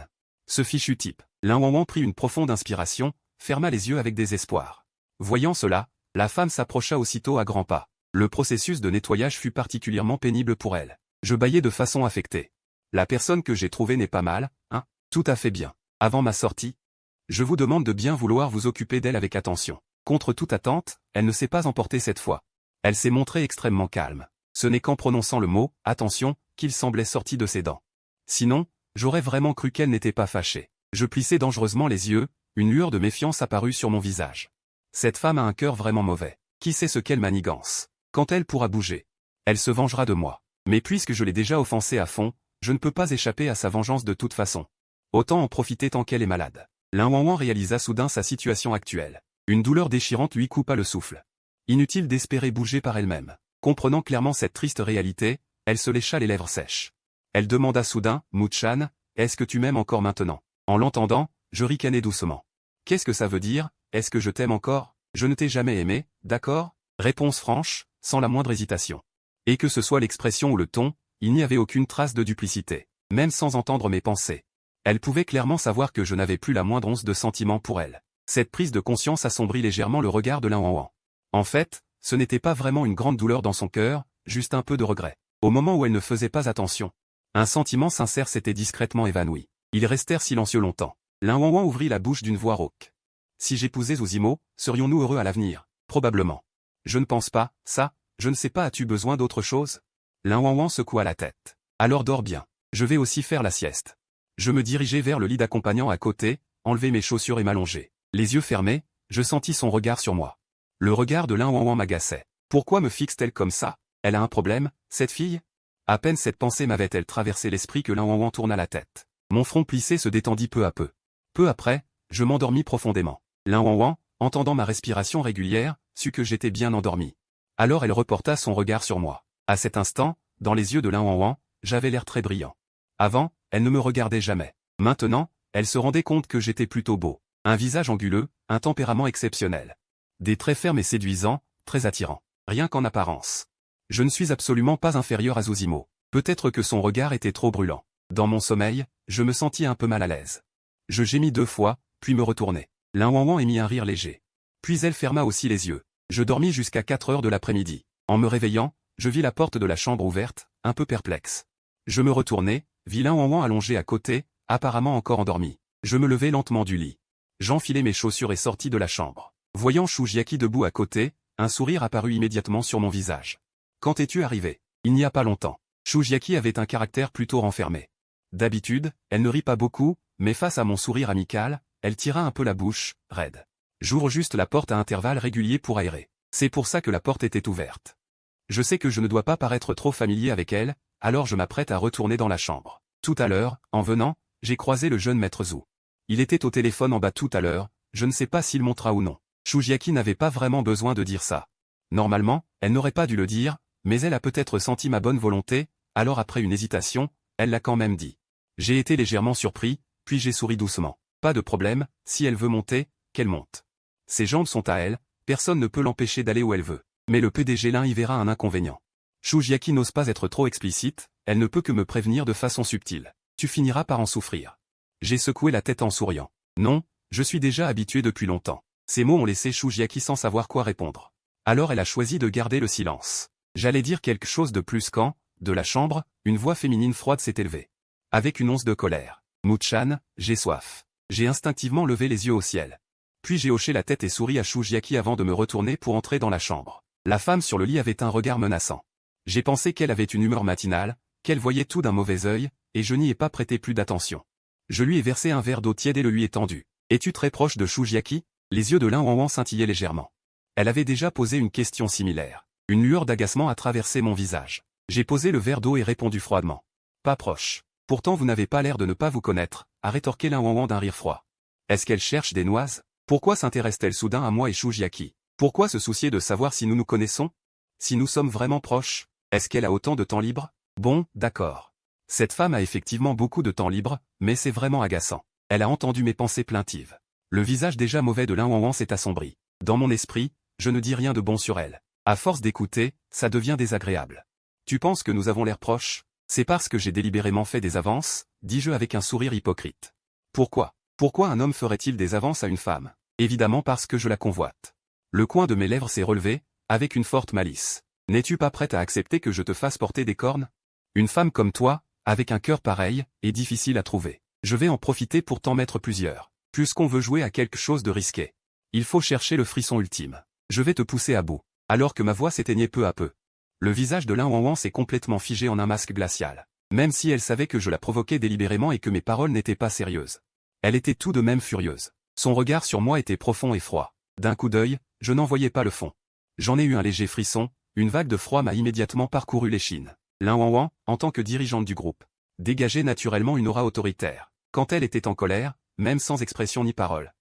Ce fichu type. Lin Wanwan prit une profonde inspiration, ferma les yeux avec désespoir. Voyant cela, la femme s'approcha aussitôt à grands pas. Le processus de nettoyage fut particulièrement pénible pour elle. Je bâillai de façon affectée. La personne que j'ai trouvée n'est pas mal, hein? Tout à fait bien. Avant ma sortie, je vous demande de bien vouloir vous occuper d'elle avec attention. Contre toute attente, elle ne s'est pas emportée cette fois. Elle s'est montrée extrêmement calme. Ce n'est qu'en prononçant le mot « attention » qu'il semblait sorti de ses dents. Sinon, j'aurais vraiment cru qu'elle n'était pas fâchée. Je plissai dangereusement les yeux, une lueur de méfiance apparut sur mon visage. Cette femme a un cœur vraiment mauvais. Qui sait ce qu'elle manigance? Quand elle pourra bouger, elle se vengera de moi. Mais puisque je l'ai déjà offensée à fond, je ne peux pas échapper à sa vengeance de toute façon. Autant en profiter tant qu'elle est malade. Lin Wanwan réalisa soudain sa situation actuelle. Une douleur déchirante lui coupa le souffle. Inutile d'espérer bouger par elle-même. Comprenant clairement cette triste réalité, elle se lécha les lèvres sèches. Elle demanda soudain, « Mou-chan, est-ce que tu m'aimes encore maintenant ?» En l'entendant, je ricanai doucement. « Qu'est-ce que ça veut dire? Est-ce que je t'aime encore? Je ne t'ai jamais aimé, d'accord ?» Réponse franche, sans la moindre hésitation. Et que ce soit l'expression ou le ton, il n'y avait aucune trace de duplicité. Même sans entendre mes pensées. Elle pouvait clairement savoir que je n'avais plus la moindre once de sentiment pour elle. Cette prise de conscience assombrit légèrement le regard de Lin Wanwan. En fait, ce n'était pas vraiment une grande douleur dans son cœur, juste un peu de regret. Au moment où elle ne faisait pas attention, un sentiment sincère s'était discrètement évanoui. Ils restèrent silencieux longtemps. Lin Wanwan ouvrit la bouche d'une voix rauque. Si j'épousais Zozimo, serions-nous heureux à l'avenir? Probablement. Je ne pense pas, ça, je ne sais pas, as-tu besoin d'autre chose? Lin Wanwan secoua la tête. Alors dors bien. Je vais aussi faire la sieste. Je me dirigeai vers le lit d'accompagnant à côté, enlever mes chaussures et m'allonger. Les yeux fermés, je sentis son regard sur moi. Le regard de Lin Wanwan m'agaçait. Pourquoi me fixe-t-elle comme ça? Elle a un problème, cette fille? À peine cette pensée m'avait-elle traversé l'esprit que Lin Wanwan tourna la tête. Mon front plissé se détendit peu à peu. Peu après, je m'endormis profondément. Lin Wanwan, entendant ma respiration régulière, sut que j'étais bien endormi. Alors elle reporta son regard sur moi. À cet instant, dans les yeux de Lin Wanwan, j'avais l'air très brillant. Avant, elle ne me regardait jamais. Maintenant, elle se rendait compte que j'étais plutôt beau. Un visage anguleux, un tempérament exceptionnel. Des traits fermes et séduisants, très attirants. Rien qu'en apparence. Je ne suis absolument pas inférieur à Zozimo. Peut-être que son regard était trop brûlant. Dans mon sommeil, je me sentis un peu mal à l'aise. Je gémis 2 fois, puis me retournai. Lin Wanwan émit un rire léger. Puis elle ferma aussi les yeux. Je dormis jusqu'à 4 heures de l'après-midi. En me réveillant, je vis la porte de la chambre ouverte, un peu perplexe. Je me retournai, vis Lin Wanwan allongé à côté, apparemment encore endormi. Je me levai lentement du lit. J'enfilai mes chaussures et sortis de la chambre. Voyant Shujiaki debout à côté, un sourire apparut immédiatement sur mon visage. « Quand es-tu arrivé ?»« Il n'y a pas longtemps. » Shujiaki avait un caractère plutôt renfermé. D'habitude, elle ne rit pas beaucoup, mais face à mon sourire amical, elle tira un peu la bouche, raide. J'ouvre juste la porte à intervalles réguliers pour aérer. C'est pour ça que la porte était ouverte. Je sais que je ne dois pas paraître trop familier avec elle, alors je m'apprête à retourner dans la chambre. Tout à l'heure, en venant, j'ai croisé le jeune maître Zhu. Il était au téléphone en bas tout à l'heure, je ne sais pas s'il montra ou non. Shujiaki n'avait pas vraiment besoin de dire ça. Normalement, elle n'aurait pas dû le dire, mais elle a peut-être senti ma bonne volonté, alors après une hésitation, elle l'a quand même dit. J'ai été légèrement surpris, puis j'ai souri doucement. Pas de problème, si elle veut monter, qu'elle monte. Ses jambes sont à elle, personne ne peut l'empêcher d'aller où elle veut. Mais le PDG Lin y verra un inconvénient. Shujiaki n'ose pas être trop explicite, elle ne peut que me prévenir de façon subtile. Tu finiras par en souffrir. J'ai secoué la tête en souriant. Non, je suis déjà habitué depuis longtemps. Ces mots ont laissé Shujiaki sans savoir quoi répondre. Alors elle a choisi de garder le silence. J'allais dire quelque chose de plus quand, de la chambre, une voix féminine froide s'est élevée. Avec une once de colère. Mou-chan, j'ai soif. J'ai instinctivement levé les yeux au ciel. Puis j'ai hoché la tête et souri à Shujiaki avant de me retourner pour entrer dans la chambre. La femme sur le lit avait un regard menaçant. J'ai pensé qu'elle avait une humeur matinale, qu'elle voyait tout d'un mauvais œil, et je n'y ai pas prêté plus d'attention. Je lui ai versé un verre d'eau tiède et le lui ai tendu. « Es-tu très proche de Shujiaki ?» Les yeux de Lin Wanwan scintillaient légèrement. Elle avait déjà posé une question similaire. Une lueur d'agacement a traversé mon visage. J'ai posé le verre d'eau et répondu froidement. « Pas proche. Pourtant vous n'avez pas l'air de ne pas vous connaître, » a rétorqué Lin Wanwan d'un rire froid. Est-ce qu'elle cherche des noises? Pourquoi s'intéresse-t-elle soudain à moi et Shujiaki? Pourquoi se soucier de savoir si nous nous connaissons? Si nous sommes vraiment proches? Est-ce qu'elle a autant de temps libre? Bon, d'accord. Cette femme a effectivement beaucoup de temps libre, mais c'est vraiment agaçant. Elle a entendu mes pensées plaintives. Le visage déjà mauvais de Lin Wanwan s'est assombri. Dans mon esprit, je ne dis rien de bon sur elle. À force d'écouter, ça devient désagréable. Tu penses que nous avons l'air proches? C'est parce que j'ai délibérément fait des avances, dis-je avec un sourire hypocrite. Pourquoi? Pourquoi un homme ferait-il des avances à une femme? Évidemment parce que je la convoite. Le coin de mes lèvres s'est relevé, avec une forte malice. N'es-tu pas prête à accepter que je te fasse porter des cornes? Une femme comme toi, avec un cœur pareil, est difficile à trouver. Je vais en profiter pour t'en mettre plusieurs. Puisqu'on veut jouer à quelque chose de risqué. Il faut chercher le frisson ultime. Je vais te pousser à bout. Alors que ma voix s'éteignait peu à peu. Le visage de Lin Wanwan s'est complètement figé en un masque glacial. Même si elle savait que je la provoquais délibérément et que mes paroles n'étaient pas sérieuses. Elle était tout de même furieuse. Son regard sur moi était profond et froid. D'un coup d'œil, je n'en voyais pas le fond. J'en ai eu un léger frisson, une vague de froid m'a immédiatement parcouru l'échine. Lin Wanwan, en tant que dirigeante du groupe, dégageait naturellement une aura autoritaire. Quand elle était en colère, même sans expression ni parole.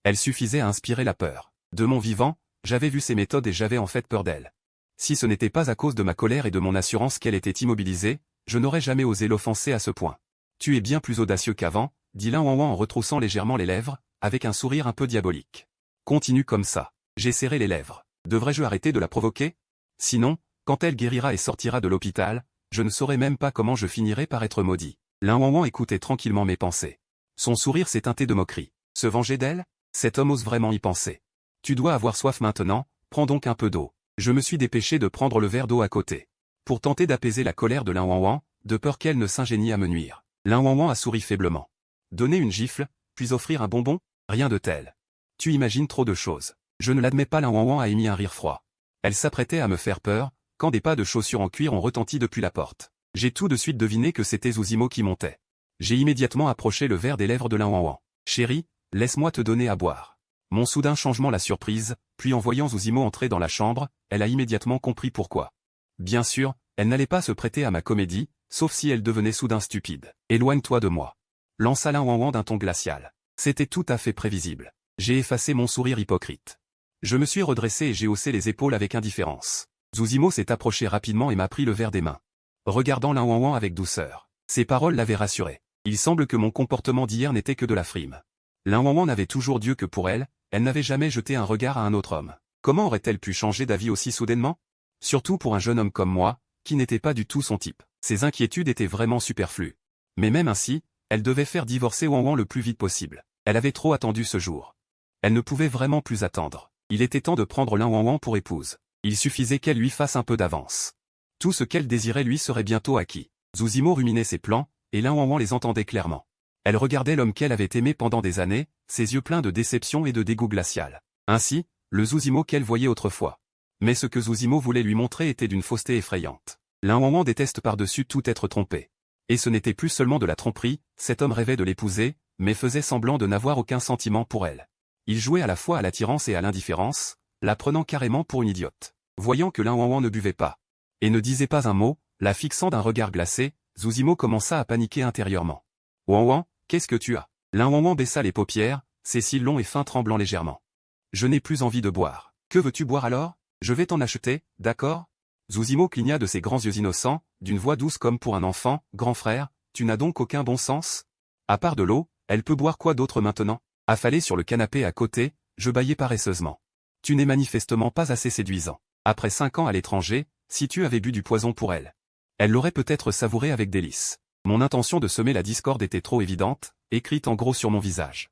Elle suffisait à inspirer la peur. De mon vivant, j'avais vu ses méthodes et j'avais en fait peur d'elle. Si ce n'était pas à cause de ma colère et de mon assurance qu'elle était immobilisée, je n'aurais jamais osé l'offenser à ce point. Tu es bien plus audacieux qu'avant, dit Lin Wanwan en retroussant légèrement les lèvres, avec un sourire un peu diabolique. Continue comme ça. J'ai serré les lèvres. Devrais-je arrêter de la provoquer? Sinon, quand elle guérira et sortira de l'hôpital, je ne saurais même pas comment je finirai par être maudit. Lin Wanwan écoutait tranquillement mes pensées. Son sourire s'est teinté de moquerie. Se venger d'elle? Cet homme ose vraiment y penser. Tu dois avoir soif maintenant, prends donc un peu d'eau. Je me suis dépêché de prendre le verre d'eau à côté. Pour tenter d'apaiser la colère de Lin Wanwan, de peur qu'elle ne s'ingénie à me nuire. Lin Wanwan a souri faiblement. Donner une gifle, puis offrir un bonbon? Rien de tel. Tu imagines trop de choses. Je ne l'admets pas. Lin Wanwan a émis un rire froid. Elle s'apprêtait à me faire peur, quand des pas de chaussures en cuir ont retenti depuis la porte. J'ai tout de suite deviné que c'était Zuzimo qui montait. J'ai immédiatement approché le verre des lèvres de Lin Wanwan. Chérie, laisse-moi te donner à boire. Mon soudain changement l'a surprise, puis en voyant Zuzimo entrer dans la chambre, elle a immédiatement compris pourquoi. Bien sûr, elle n'allait pas se prêter à ma comédie, sauf si elle devenait soudain stupide. Éloigne-toi de moi. Lança Lin Wanwan d'un ton glacial. C'était tout à fait prévisible. J'ai effacé mon sourire hypocrite. Je me suis redressé et j'ai haussé les épaules avec indifférence. Zuzimo s'est approché rapidement et m'a pris le verre des mains. Regardant Lin Wanwan avec douceur. Ses paroles l'avaient rassuré. Il semble que mon comportement d'hier n'était que de la frime. Lin Wanwan n'avait toujours Dieu que pour elle, elle n'avait jamais jeté un regard à un autre homme. Comment aurait-elle pu changer d'avis aussi soudainement? Surtout pour un jeune homme comme moi, qui n'était pas du tout son type. Ses inquiétudes étaient vraiment superflues. Mais même ainsi, elle devait faire divorcer Wanwan le plus vite possible. Elle avait trop attendu ce jour. Elle ne pouvait vraiment plus attendre. Il était temps de prendre Lin Wanwan pour épouse. Il suffisait qu'elle lui fasse un peu d'avance. Tout ce qu'elle désirait lui serait bientôt acquis. Zuzimo ruminait ses plans, et Lin Wanwan les entendait clairement. Elle regardait l'homme qu'elle avait aimé pendant des années, ses yeux pleins de déception et de dégoût glacial. Ainsi, le Zuzimo qu'elle voyait autrefois. Mais ce que Zuzimo voulait lui montrer était d'une fausseté effrayante. Lin Wanwan déteste par-dessus tout être trompé. Et ce n'était plus seulement de la tromperie, cet homme rêvait de l'épouser, mais faisait semblant de n'avoir aucun sentiment pour elle. Il jouait à la fois à l'attirance et à l'indifférence, la prenant carrément pour une idiote. Voyant que Lin Wanwan ne buvait pas, et ne disait pas un mot, la fixant d'un regard glacé, Zuzimo commença à paniquer intérieurement. Wanwan, qu'est-ce que tu as? Lin Wanwan baissa les paupières, ses cils longs et fins tremblant légèrement. Je n'ai plus envie de boire. Que veux-tu boire alors? Je vais t'en acheter, d'accord? Zuzimo cligna de ses grands yeux innocents, d'une voix douce comme pour un enfant. Grand frère, tu n'as donc aucun bon sens? À part de l'eau, elle peut boire quoi d'autre maintenant? Affalé sur le canapé à côté, je bâillai paresseusement. Tu n'es manifestement pas assez séduisant. Après 5 ans à l'étranger, si tu avais bu du poison pour elle, elle l'aurait peut-être savouré avec délice. Mon intention de semer la discorde était trop évidente, écrite en gros sur mon visage.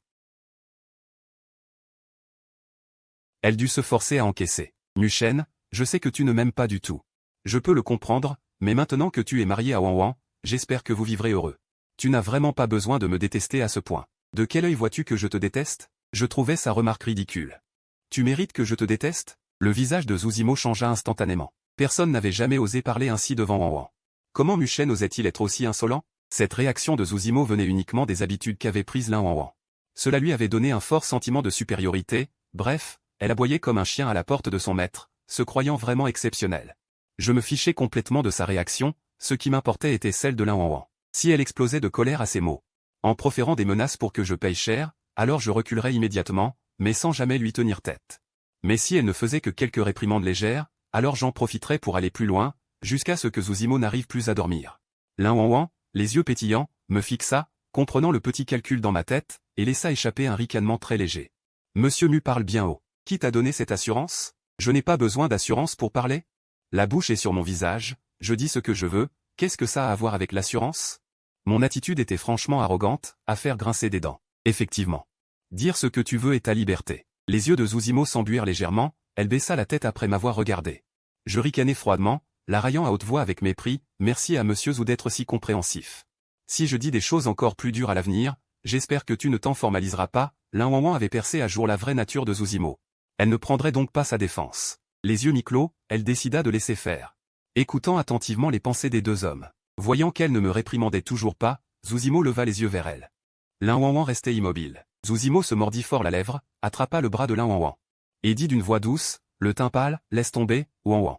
Elle dut se forcer à encaisser. Muchen, je sais que tu ne m'aimes pas du tout. Je peux le comprendre, mais maintenant que tu es marié à Wanwan, j'espère que vous vivrez heureux. Tu n'as vraiment pas besoin de me détester à ce point. De quel œil vois-tu que je te déteste? Je trouvais sa remarque ridicule. Tu mérites que je te déteste? Le visage de Zuzimo changea instantanément. Personne n'avait jamais osé parler ainsi devant Wanwan. Comment Muchen osait-il être aussi insolent? Cette réaction de Zuzimo venait uniquement des habitudes qu'avait prises Lin Wanwan. Cela lui avait donné un fort sentiment de supériorité, bref, elle aboyait comme un chien à la porte de son maître, se croyant vraiment exceptionnelle. Je me fichais complètement de sa réaction, ce qui m'importait était celle de Lin Wanwan. Si elle explosait de colère à ces mots, en proférant des menaces pour que je paye cher, alors je reculerais immédiatement, mais sans jamais lui tenir tête. Mais si elle ne faisait que quelques réprimandes légères, alors j'en profiterais pour aller plus loin, jusqu'à ce que Zuzimo n'arrive plus à dormir. Lin Wanwan, les yeux pétillants, me fixa, comprenant le petit calcul dans ma tête, et laissa échapper un ricanement très léger. Monsieur Mu parle bien haut. Qui t'a donné cette assurance? Je n'ai pas besoin d'assurance pour parler. La bouche est sur mon visage, je dis ce que je veux, qu'est-ce que ça a à voir avec l'assurance? Mon attitude était franchement arrogante, à faire grincer des dents. Effectivement. Dire ce que tu veux est ta liberté. Les yeux de Zuzimo s'embuirent légèrement, elle baissa la tête après m'avoir regardé. Je ricanai froidement, la raillant à haute voix avec mépris, merci à monsieur Zou d'être si compréhensif. Si je dis des choses encore plus dures à l'avenir, j'espère que tu ne t'en formaliseras pas, Lin Wanwan avait percé à jour la vraie nature de Zuzimo. Elle ne prendrait donc pas sa défense. Les yeux mi-clos, elle décida de laisser faire. Écoutant attentivement les pensées des deux hommes. Voyant qu'elle ne me réprimandait toujours pas, Zuzimo leva les yeux vers elle. Lin Wanwan restait immobile. Zuzimo se mordit fort la lèvre, attrapa le bras de Lin Wanwan. Et dit d'une voix douce, le teint pâle, laisse tomber, Wanwan.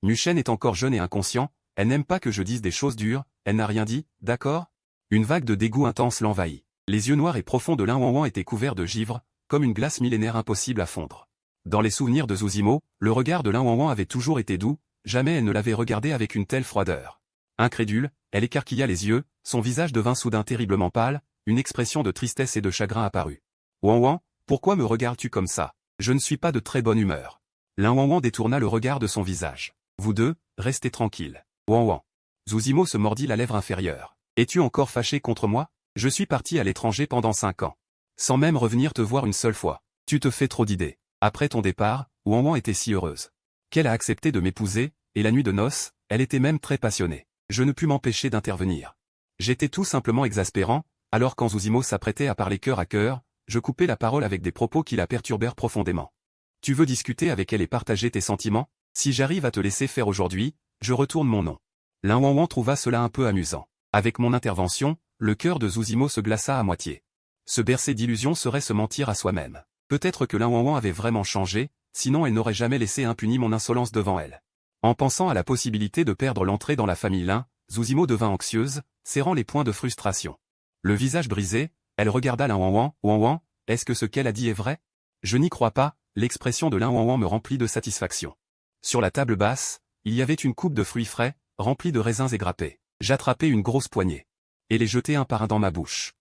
Nuchen est encore jeune et inconscient, elle n'aime pas que je dise des choses dures, elle n'a rien dit, d'accord? Une vague de dégoût intense l'envahit. Les yeux noirs et profonds de Lin Wanwan étaient couverts de givre, comme une glace millénaire impossible à fondre. Dans les souvenirs de Zuzimo, le regard de Lin Wanwan avait toujours été doux, jamais elle ne l'avait regardé avec une telle froideur. Incrédule, elle écarquilla les yeux, son visage devint soudain terriblement pâle, une expression de tristesse et de chagrin apparut. Wanwan, pourquoi me regardes-tu comme ça? Je ne suis pas de très bonne humeur. Lin Wanwan détourna le regard de son visage. Vous deux, restez tranquilles. Wanwan. Zuzimo se mordit la lèvre inférieure. Es-tu encore fâché contre moi? Je suis parti à l'étranger pendant 5 ans. Sans même revenir te voir une seule fois. Tu te fais trop d'idées. Après ton départ, Wanwan était si heureuse qu'elle a accepté de m'épouser, et la nuit de noces, elle était même très passionnée. Je ne pus m'empêcher d'intervenir. J'étais tout simplement exaspérant, alors quand Zuzimo s'apprêtait à parler cœur à cœur, je coupai la parole avec des propos qui la perturbèrent profondément. Tu veux discuter avec elle et partager tes sentiments? Si j'arrive à te laisser faire aujourd'hui, je retourne mon nom. Lin Wanwan trouva cela un peu amusant. Avec mon intervention, le cœur de Zuzimo se glaça à moitié. Se bercer d'illusions serait se mentir à soi-même. Peut-être que Lin Wanwan avait vraiment changé, sinon elle n'aurait jamais laissé impunie mon insolence devant elle. En pensant à la possibilité de perdre l'entrée dans la famille Lin, Zuzimo devint anxieuse, serrant les poings de frustration. Le visage brisé, elle regarda Lin Wanwan. Wanwan, est-ce que ce qu'elle a dit est vrai? Je n'y crois pas, l'expression de Lin Wanwan me remplit de satisfaction. Sur la table basse, il y avait une coupe de fruits frais, remplie de raisins égrappés. J'attrapai une grosse poignée. Et les jetai un par un dans ma bouche.